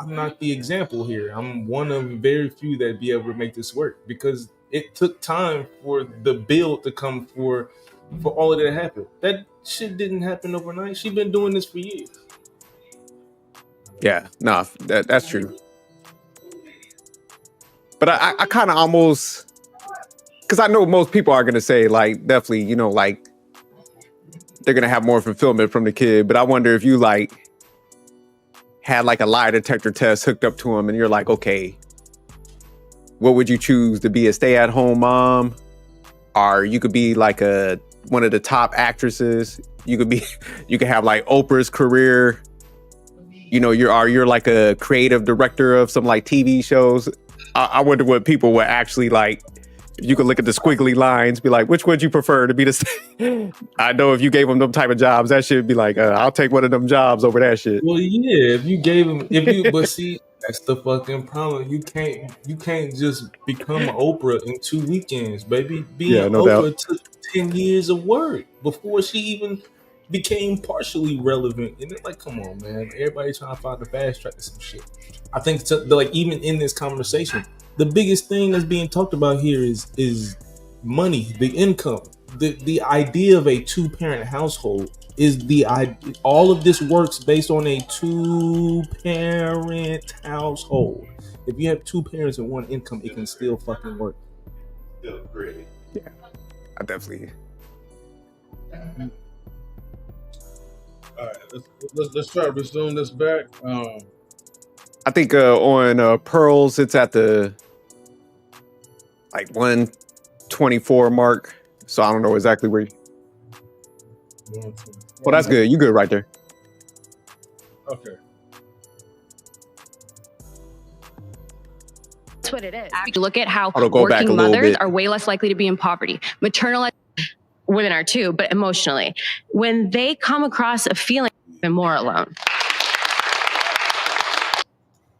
not the example here. I'm one of very few that be able to make this work, because it took time for the build to come for all of that to happen. That shit didn't happen overnight. She's been doing this for years. yeah, no, that's true. But I kind of almost, because I know most people are going to say, like, definitely, you know, like, they're going to have more fulfillment from the kid. But I wonder if you, like, had, like, a lie detector test hooked up to him and you're like, okay, what would you choose, to be a stay-at-home mom? Or you could be, like, one of the top actresses. You could have, like, Oprah's career. You know, you're like a creative director of some, like, TV shows. I wonder what people would actually, like, you could look at the squiggly lines, be like, which would you prefer to be the I know if you gave them type of jobs, that shit would be like, I'll take one of them jobs over that shit. Well, yeah, if you gave him, but see, that's the fucking problem. You can't just become Oprah in 2 weekends, baby. Being Oprah took 10 years of work before she even became partially relevant. And it's like, come on, man. Everybody trying to find the fast track to some shit. I think like, even in this conversation, the biggest thing that's being talked about here is money, the income, the idea of a 2-parent household is all of this works based on a 2-parent household. If you have 2 parents and 1 income, it can still fucking work. Still great. Yeah, I definitely. All right, let's try to resume this back. I think on Pearls, it's at the like 124 mark. So I don't know exactly where. Well, that's good. You good right there. Okay. That's what it is. Look at how working mothers are way less likely to be in poverty. Maternal women are too, but emotionally, when they come across a feeling, they're more alone.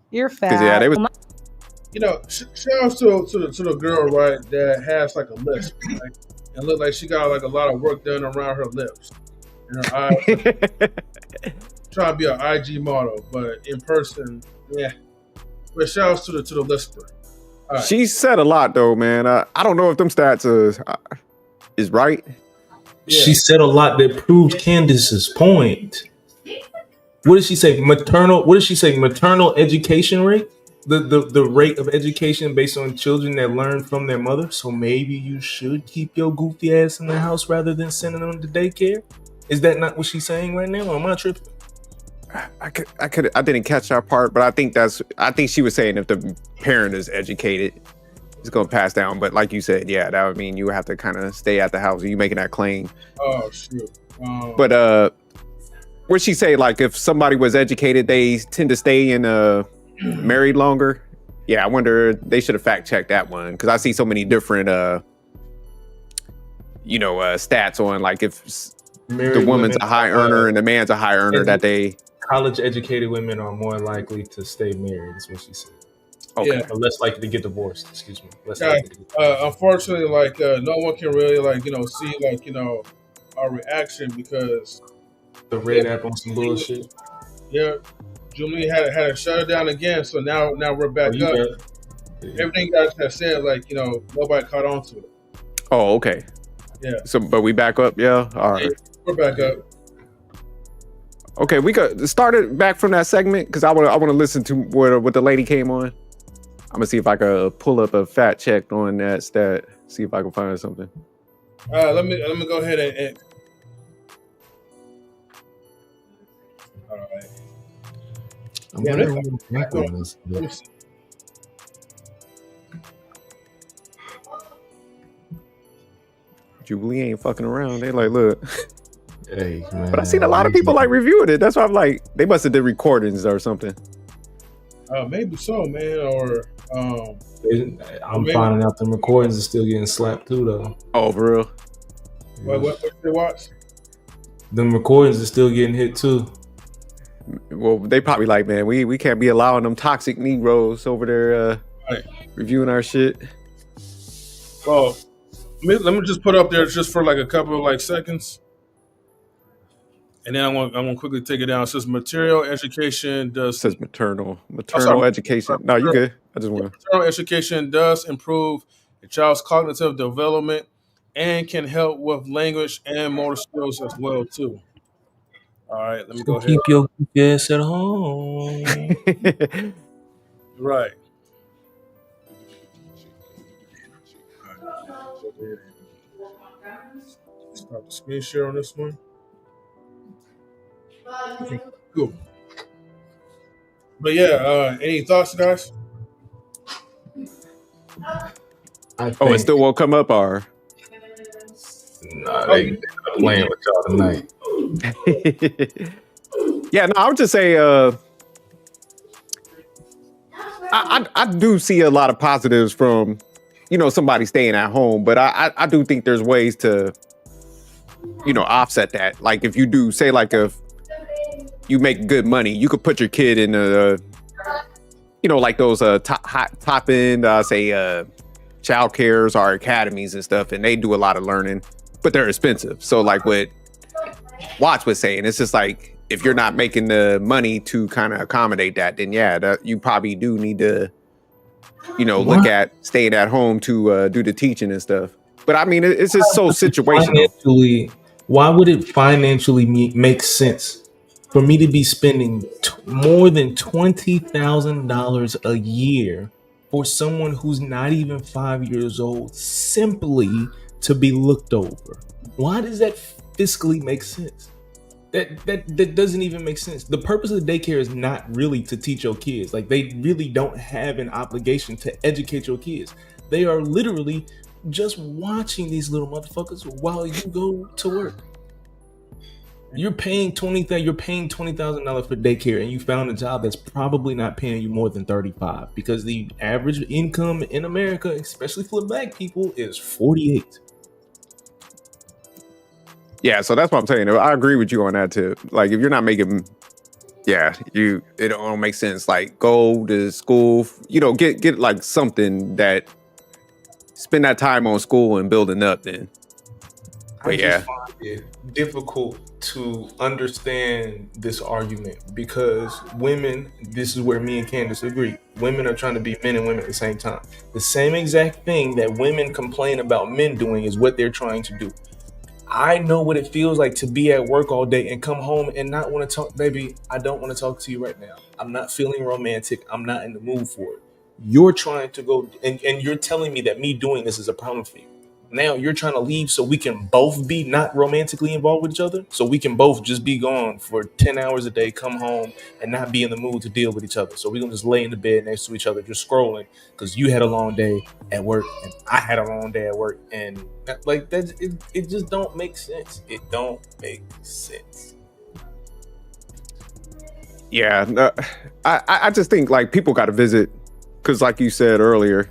You're fat. Yeah, they was. You know, shout out to the girl, right, that has like a lisp, right? And look like she got like a lot of work done around her lips and her eyes. Trying to be an IG model, but in person, yeah. But shout out to the lisper. Right. She said a lot though, man. I don't know if them stats is right. Yeah. She said a lot that proved Candace's point. What did she say? Maternal education rate? The rate of education based on children that learn from their mother. So maybe you should keep your goofy ass in the house rather than sending them to daycare. Is that not what she's saying right now? Or am I tripping? I didn't catch that part, but I think she was saying if the parent is educated, it's gonna pass down. But like you said, yeah, that would mean you have to kind of stay at the house. Are you making that claim? Oh shoot. But what'd she say? Like if somebody was educated, they tend to stay in married longer. Yeah, I wonder, they should have fact checked that one, because I see so many different stats on like if the woman's a high earner and the man's a high earner, that they college educated women are more likely to stay married, is what she said. Okay. Yeah. Or less likely to get divorced, excuse me. Unfortunately, like no one can really see our reaction, because the red app on some bullshit. Yeah. Julie had to shut it down again, so now we're back up. Everything guys have said, nobody caught on to it. Oh, okay. Yeah. So, but we back up, yeah. All right. We're back up. Okay, we could start it back from that segment, because I want to listen to what the lady came on. I'm gonna see if I could pull up a fact check on that stat. See if I can find something. Let me go ahead and. All right. Jubilee ain't fucking around. They like, look. Hey, man. But I seen a lot of people like reviewing it. That's why I'm like, they must have did recordings or something. Maybe so, man. Or I'm finding out the recordings are still getting slapped too, though. Oh, for real? What they watch? Them recordings are still getting hit too. Well, they probably like, man, we can't be allowing them toxic Negroes over there Right. reviewing our shit. Well, let me just put up there just for like a couple of like seconds, and then I'm gonna quickly take it down. It says material education does. It says maternal sorry. education. No, you good. I just want maternal education does improve a child's cognitive development and can help with language and motor skills as well too. All right, let me go ahead. Keep your ass at home. Right. Stop the screen share on this one. Okay, cool. But yeah, any thoughts, guys? Oh, it still won't come up, or? Nah, they playing with y'all tonight. Yeah, no, I would just say I do see a lot of positives from, somebody staying at home, but I do think there's ways to, offset that. Like if you do, say like if you make good money, you could put your kid in like those top end, say child cares or academies and stuff, and they do a lot of learning, but they're expensive. So like what Watts was saying, it's just like, if you're not making the money to kind of accommodate that, then you probably do need to, look at staying at home to do the teaching and stuff. But I mean, it's just so situational. Why would it financially make sense for me to be spending more than $20,000 a year for someone who's not even 5 years old simply to be looked over? Why does that fiscally make sense? That doesn't even make sense. The purpose of the daycare is not really to teach your kids. Like, they really don't have an obligation to educate your kids. They are literally just watching these little motherfuckers while you go to work. You're paying $20,000 for daycare, and you found a job that's probably not paying you more than $35, because the average income in America, especially for Black people, is $48. Yeah, so that's what I'm saying. I agree with you on that too. Like, if you're not making, it don't make sense. Like, go to school, get like something that spend that time on school and building up. Then, but I just find it difficult to understand this argument, because women, this is where me and Candace agree. Women are trying to be men and women at the same time. The same exact thing that women complain about men doing is what they're trying to do. I know what it feels like to be at work all day and come home and not want to talk. Baby, I don't want to talk to you right now. I'm not feeling romantic. I'm not in the mood for it. You're trying to go and you're telling me that me doing this is a problem for you. Now you're trying to leave so we can both be not romantically involved with each other, so we can both just be gone for 10 hours a day, come home and not be in the mood to deal with each other. So we're going to just lay in the bed next to each other, just scrolling, because you had a long day at work and I had a long day at work. And like that, it just don't make sense. It don't make sense. Yeah, no, I just think like people got to visit, because like you said earlier,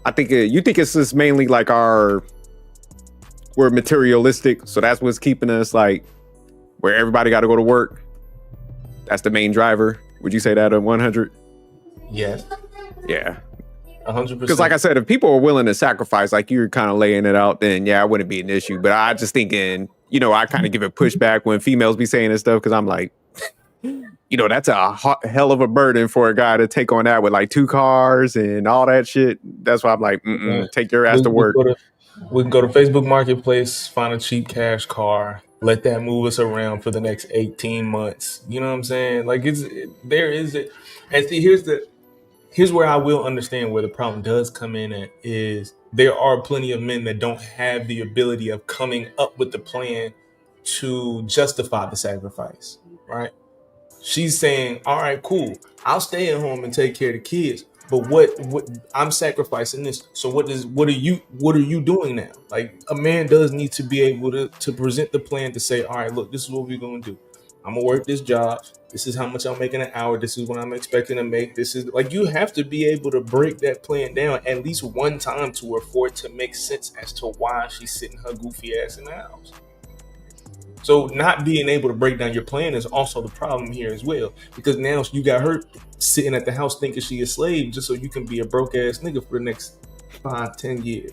I think you think it's just mainly like we're materialistic, so that's what's keeping us like where everybody got to go to work. That's the main driver. Would you say that at 100? Yes. Yeah. 100%. Because like I said, if people are willing to sacrifice, like you're kind of laying it out, then it wouldn't be an issue. But I just thinking, I kind of give it pushback when females be saying this stuff, because I'm like, that's a hell of a burden for a guy to take on that with like 2 cars and all that shit. That's why I'm like, take your ass to work. We can go to Facebook Marketplace, find a cheap cash car, let that move us around for the next 18 months. You know what I'm saying? Like, and see, here's where I will understand where the problem does come in at, is there are plenty of men that don't have the ability of coming up with the plan to justify the sacrifice, right? She's saying, all right, cool, I'll stay at home and take care of the kids, But what I'm sacrificing this. So what are you doing now? Like, a man does need to be able to present the plan to say, all right, look, this is what we're gonna do. I'm gonna work this job. This is how much I'm making an hour. This is what I'm expecting to make. This is like, you have to be able to break that plan down at least one time to her for it to make sense as to why she's sitting her goofy ass in the house. So not being able to break down your plan is also the problem here as well, because now you got her sitting at the house thinking she a slave just so you can be a broke ass nigga for the next 5-10 years.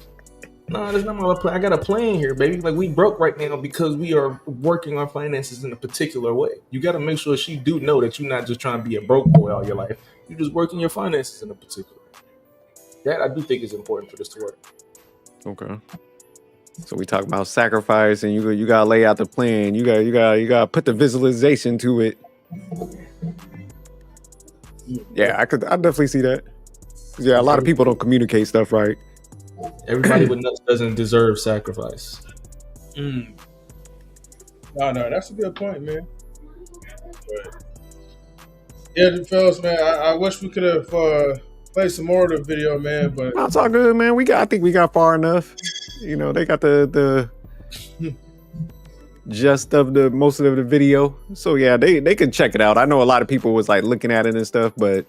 No, that's not my plan. I got a plan here, baby. Like, we broke right now because we are working our finances in a particular way. You got to make sure she do know that you're not just trying to be a broke boy all your life. You're just working your finances in a particular way. That I do think is important for this to work. Okay. So we talk about sacrifice, and you gotta lay out the plan. You gotta put the visualization to it. Yeah, I definitely see that. Yeah, a lot of people don't communicate stuff right. Everybody with nuts doesn't deserve sacrifice. No, that's a good point, man. But, yeah, fellas, man, I wish we could have played some more of the video, man. But No, it's all good, man. I think we got far enough. You know, they got the gist of the most of the video. So yeah, they can check it out. I know a lot of people was like looking at it and stuff, but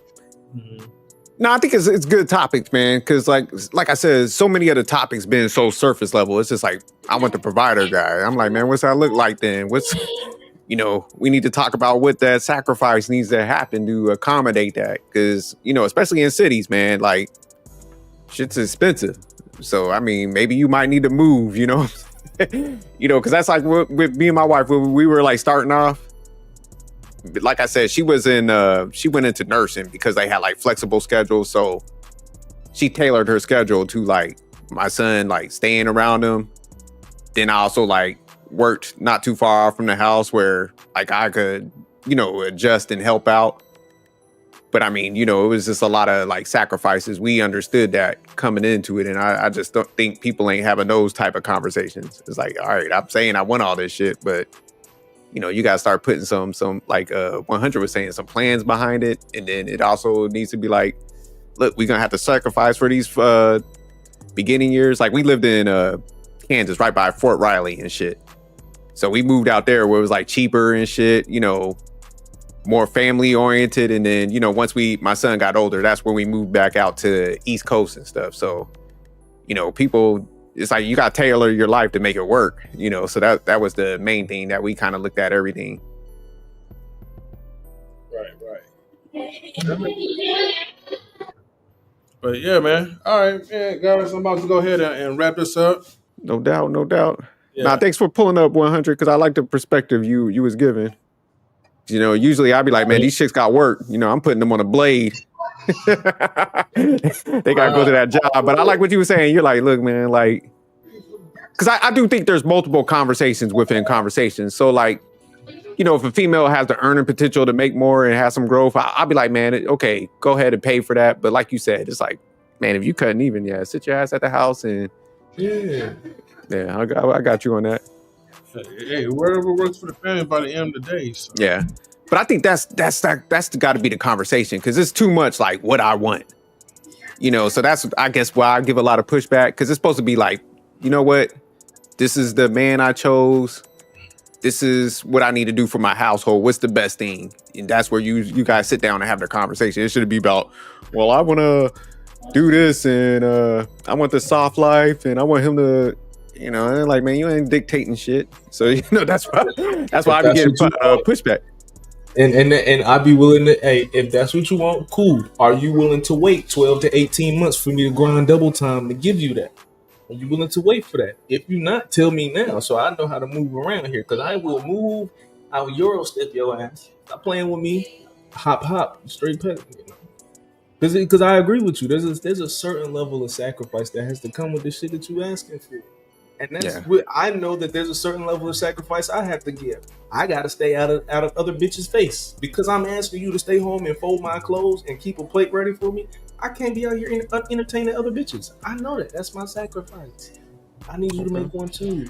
no, I think it's good topics, man. Because like I said, so many of the topics been so surface level. It's just like, I want the provider guy. I'm like, man, what's that look like then? We need to talk about what that sacrifice needs to happen to accommodate that. Because, especially in cities, man, like, shit's expensive. So, I mean, maybe you might need to move, because that's like with me and my wife, when we were like starting off. Like I said, she went into nursing because they had like flexible schedules. So she tailored her schedule to like my son, like staying around him. Then I also like worked not too far from the house where like I could, adjust and help out. But I mean, it was just a lot of like sacrifices. We understood that coming into it. And I just don't think people ain't having those type of conversations. It's like, all right, I'm saying I want all this shit, but you got to start putting some like 100 was saying, some plans behind it. And then it also needs to be like, look, we're going to have to sacrifice for these beginning years. Like, we lived in Kansas right by Fort Riley and shit. So we moved out there where it was like cheaper and shit, more family oriented. And then, once my son got older, that's when we moved back out to East Coast and stuff. So, people, it's like you got to tailor your life to make it work, so that was the main thing that we kind of looked at everything. Right. But yeah, man. All right, yeah, guys, I'm about to go ahead and wrap this up. No doubt. Yeah. Nah, thanks for pulling up 100, because I like the perspective you was giving. Usually I'd be like, man, these chicks got work. I'm putting them on a blade. They got to go to that job. But I like what you were saying. You're like, look, man, like, because I do think there's multiple conversations within conversations. So like, if a female has the earning potential to make more and have some growth, I'll be like, man, okay, go ahead and pay for that. But like you said, it's like, man, if you couldn't even, sit your ass at the house and I got you on that. Hey, whatever works for the family by the end of the day. So. Yeah. But I think that's got to be the conversation, because it's too much like what I want. So that's, I guess, why I give a lot of pushback, because it's supposed to be like, you know what? This is the man I chose. This is what I need to do for my household. What's the best thing? And that's where you guys sit down and have the conversation. It shouldn't be about, well, I want to do this and I want the soft life and I want him to, and like, man, you ain't dictating shit. So, that's why I be getting pushback. And I'd be willing to, hey, if that's what you want, cool. Are you willing to wait 12 to 18 months for me to grind double time to give you that? Are you willing to wait for that? If you're not, tell me now so I know how to move around here, because I will move. I will Euro step your ass. Stop playing with me. Hop, straight pet. Because I agree with you. There's a certain level of sacrifice that has to come with the shit that you asking for. And that's what I know, that there's a certain level of sacrifice I have to give. I gotta stay out of other bitches' face because I'm asking you to stay home and fold my clothes and keep a plate ready for me. I can't be out here entertaining other bitches. I know that. That's my sacrifice. I need you to make one too.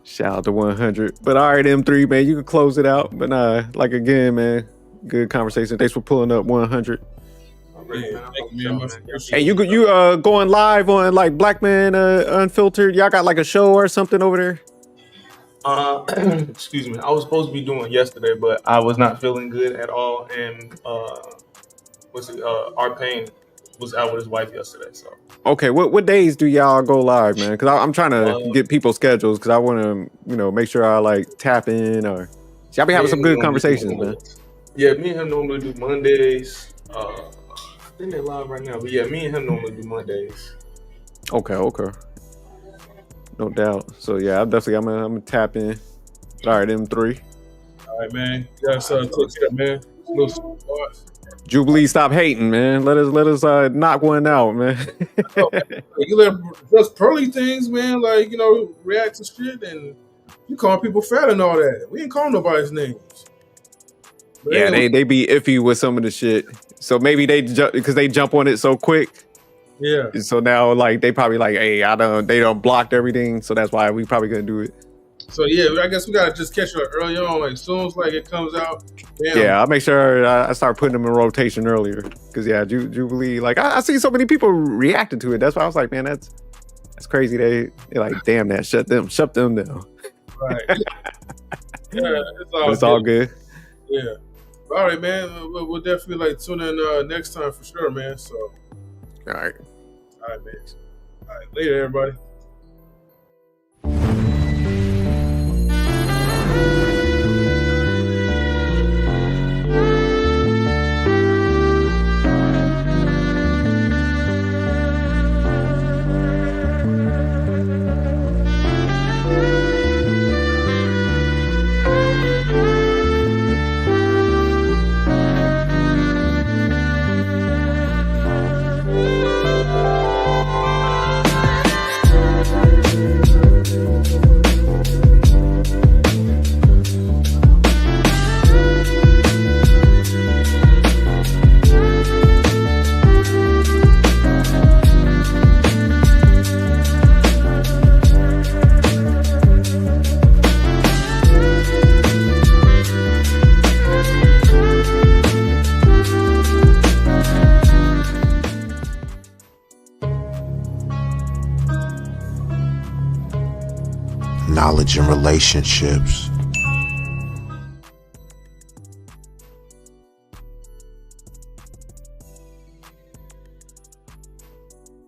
Shout out to 100. But all right, M3, man, you can close it out. But like again, man, Good conversation. Thanks for pulling up 100. Yeah, thank you, man. Hey, you going live on like Black Man Unfiltered? Y'all got like a show or something over there? Excuse me. I was supposed to be doing yesterday, but I was not feeling good at all, and Our Pain was out with his wife yesterday. So okay, what days do y'all go live, man? Because I'm trying to get people's schedules because I want to make sure I like tap in or y'all be having some good conversations, man. Yeah, me and him normally do Mondays. I think they're live right now, but yeah, me and him normally do Mondays. Okay. No doubt. So yeah, I'm gonna tap in. All right, M3. All right, man. You guys take care, man. Jubilee, stop hating, man. Let us knock one out, man. You let just pearly things, man. Like react to shit, and you call people fat and all that. We ain't calling nobody's names. But yeah, they be iffy with some of the shit. So maybe because they jump on it so quick. Yeah. So now like they probably like, hey, they don't blocked everything, so that's why we probably gonna do it. So yeah, I guess we gotta just catch it early on, like as soon as like it comes out. Bam. Yeah, I'll make sure I start putting them in rotation earlier. Cause yeah, Jubilee, like I see so many people reacting to it. That's why I was like, man, that's crazy. They're like, damn that, shut them down. Right. Yeah, it's all good. Yeah. All right, man. We'll definitely like tune in next time for sure, man. So. All right, man. All right, later, everybody. Knowledge and relationships.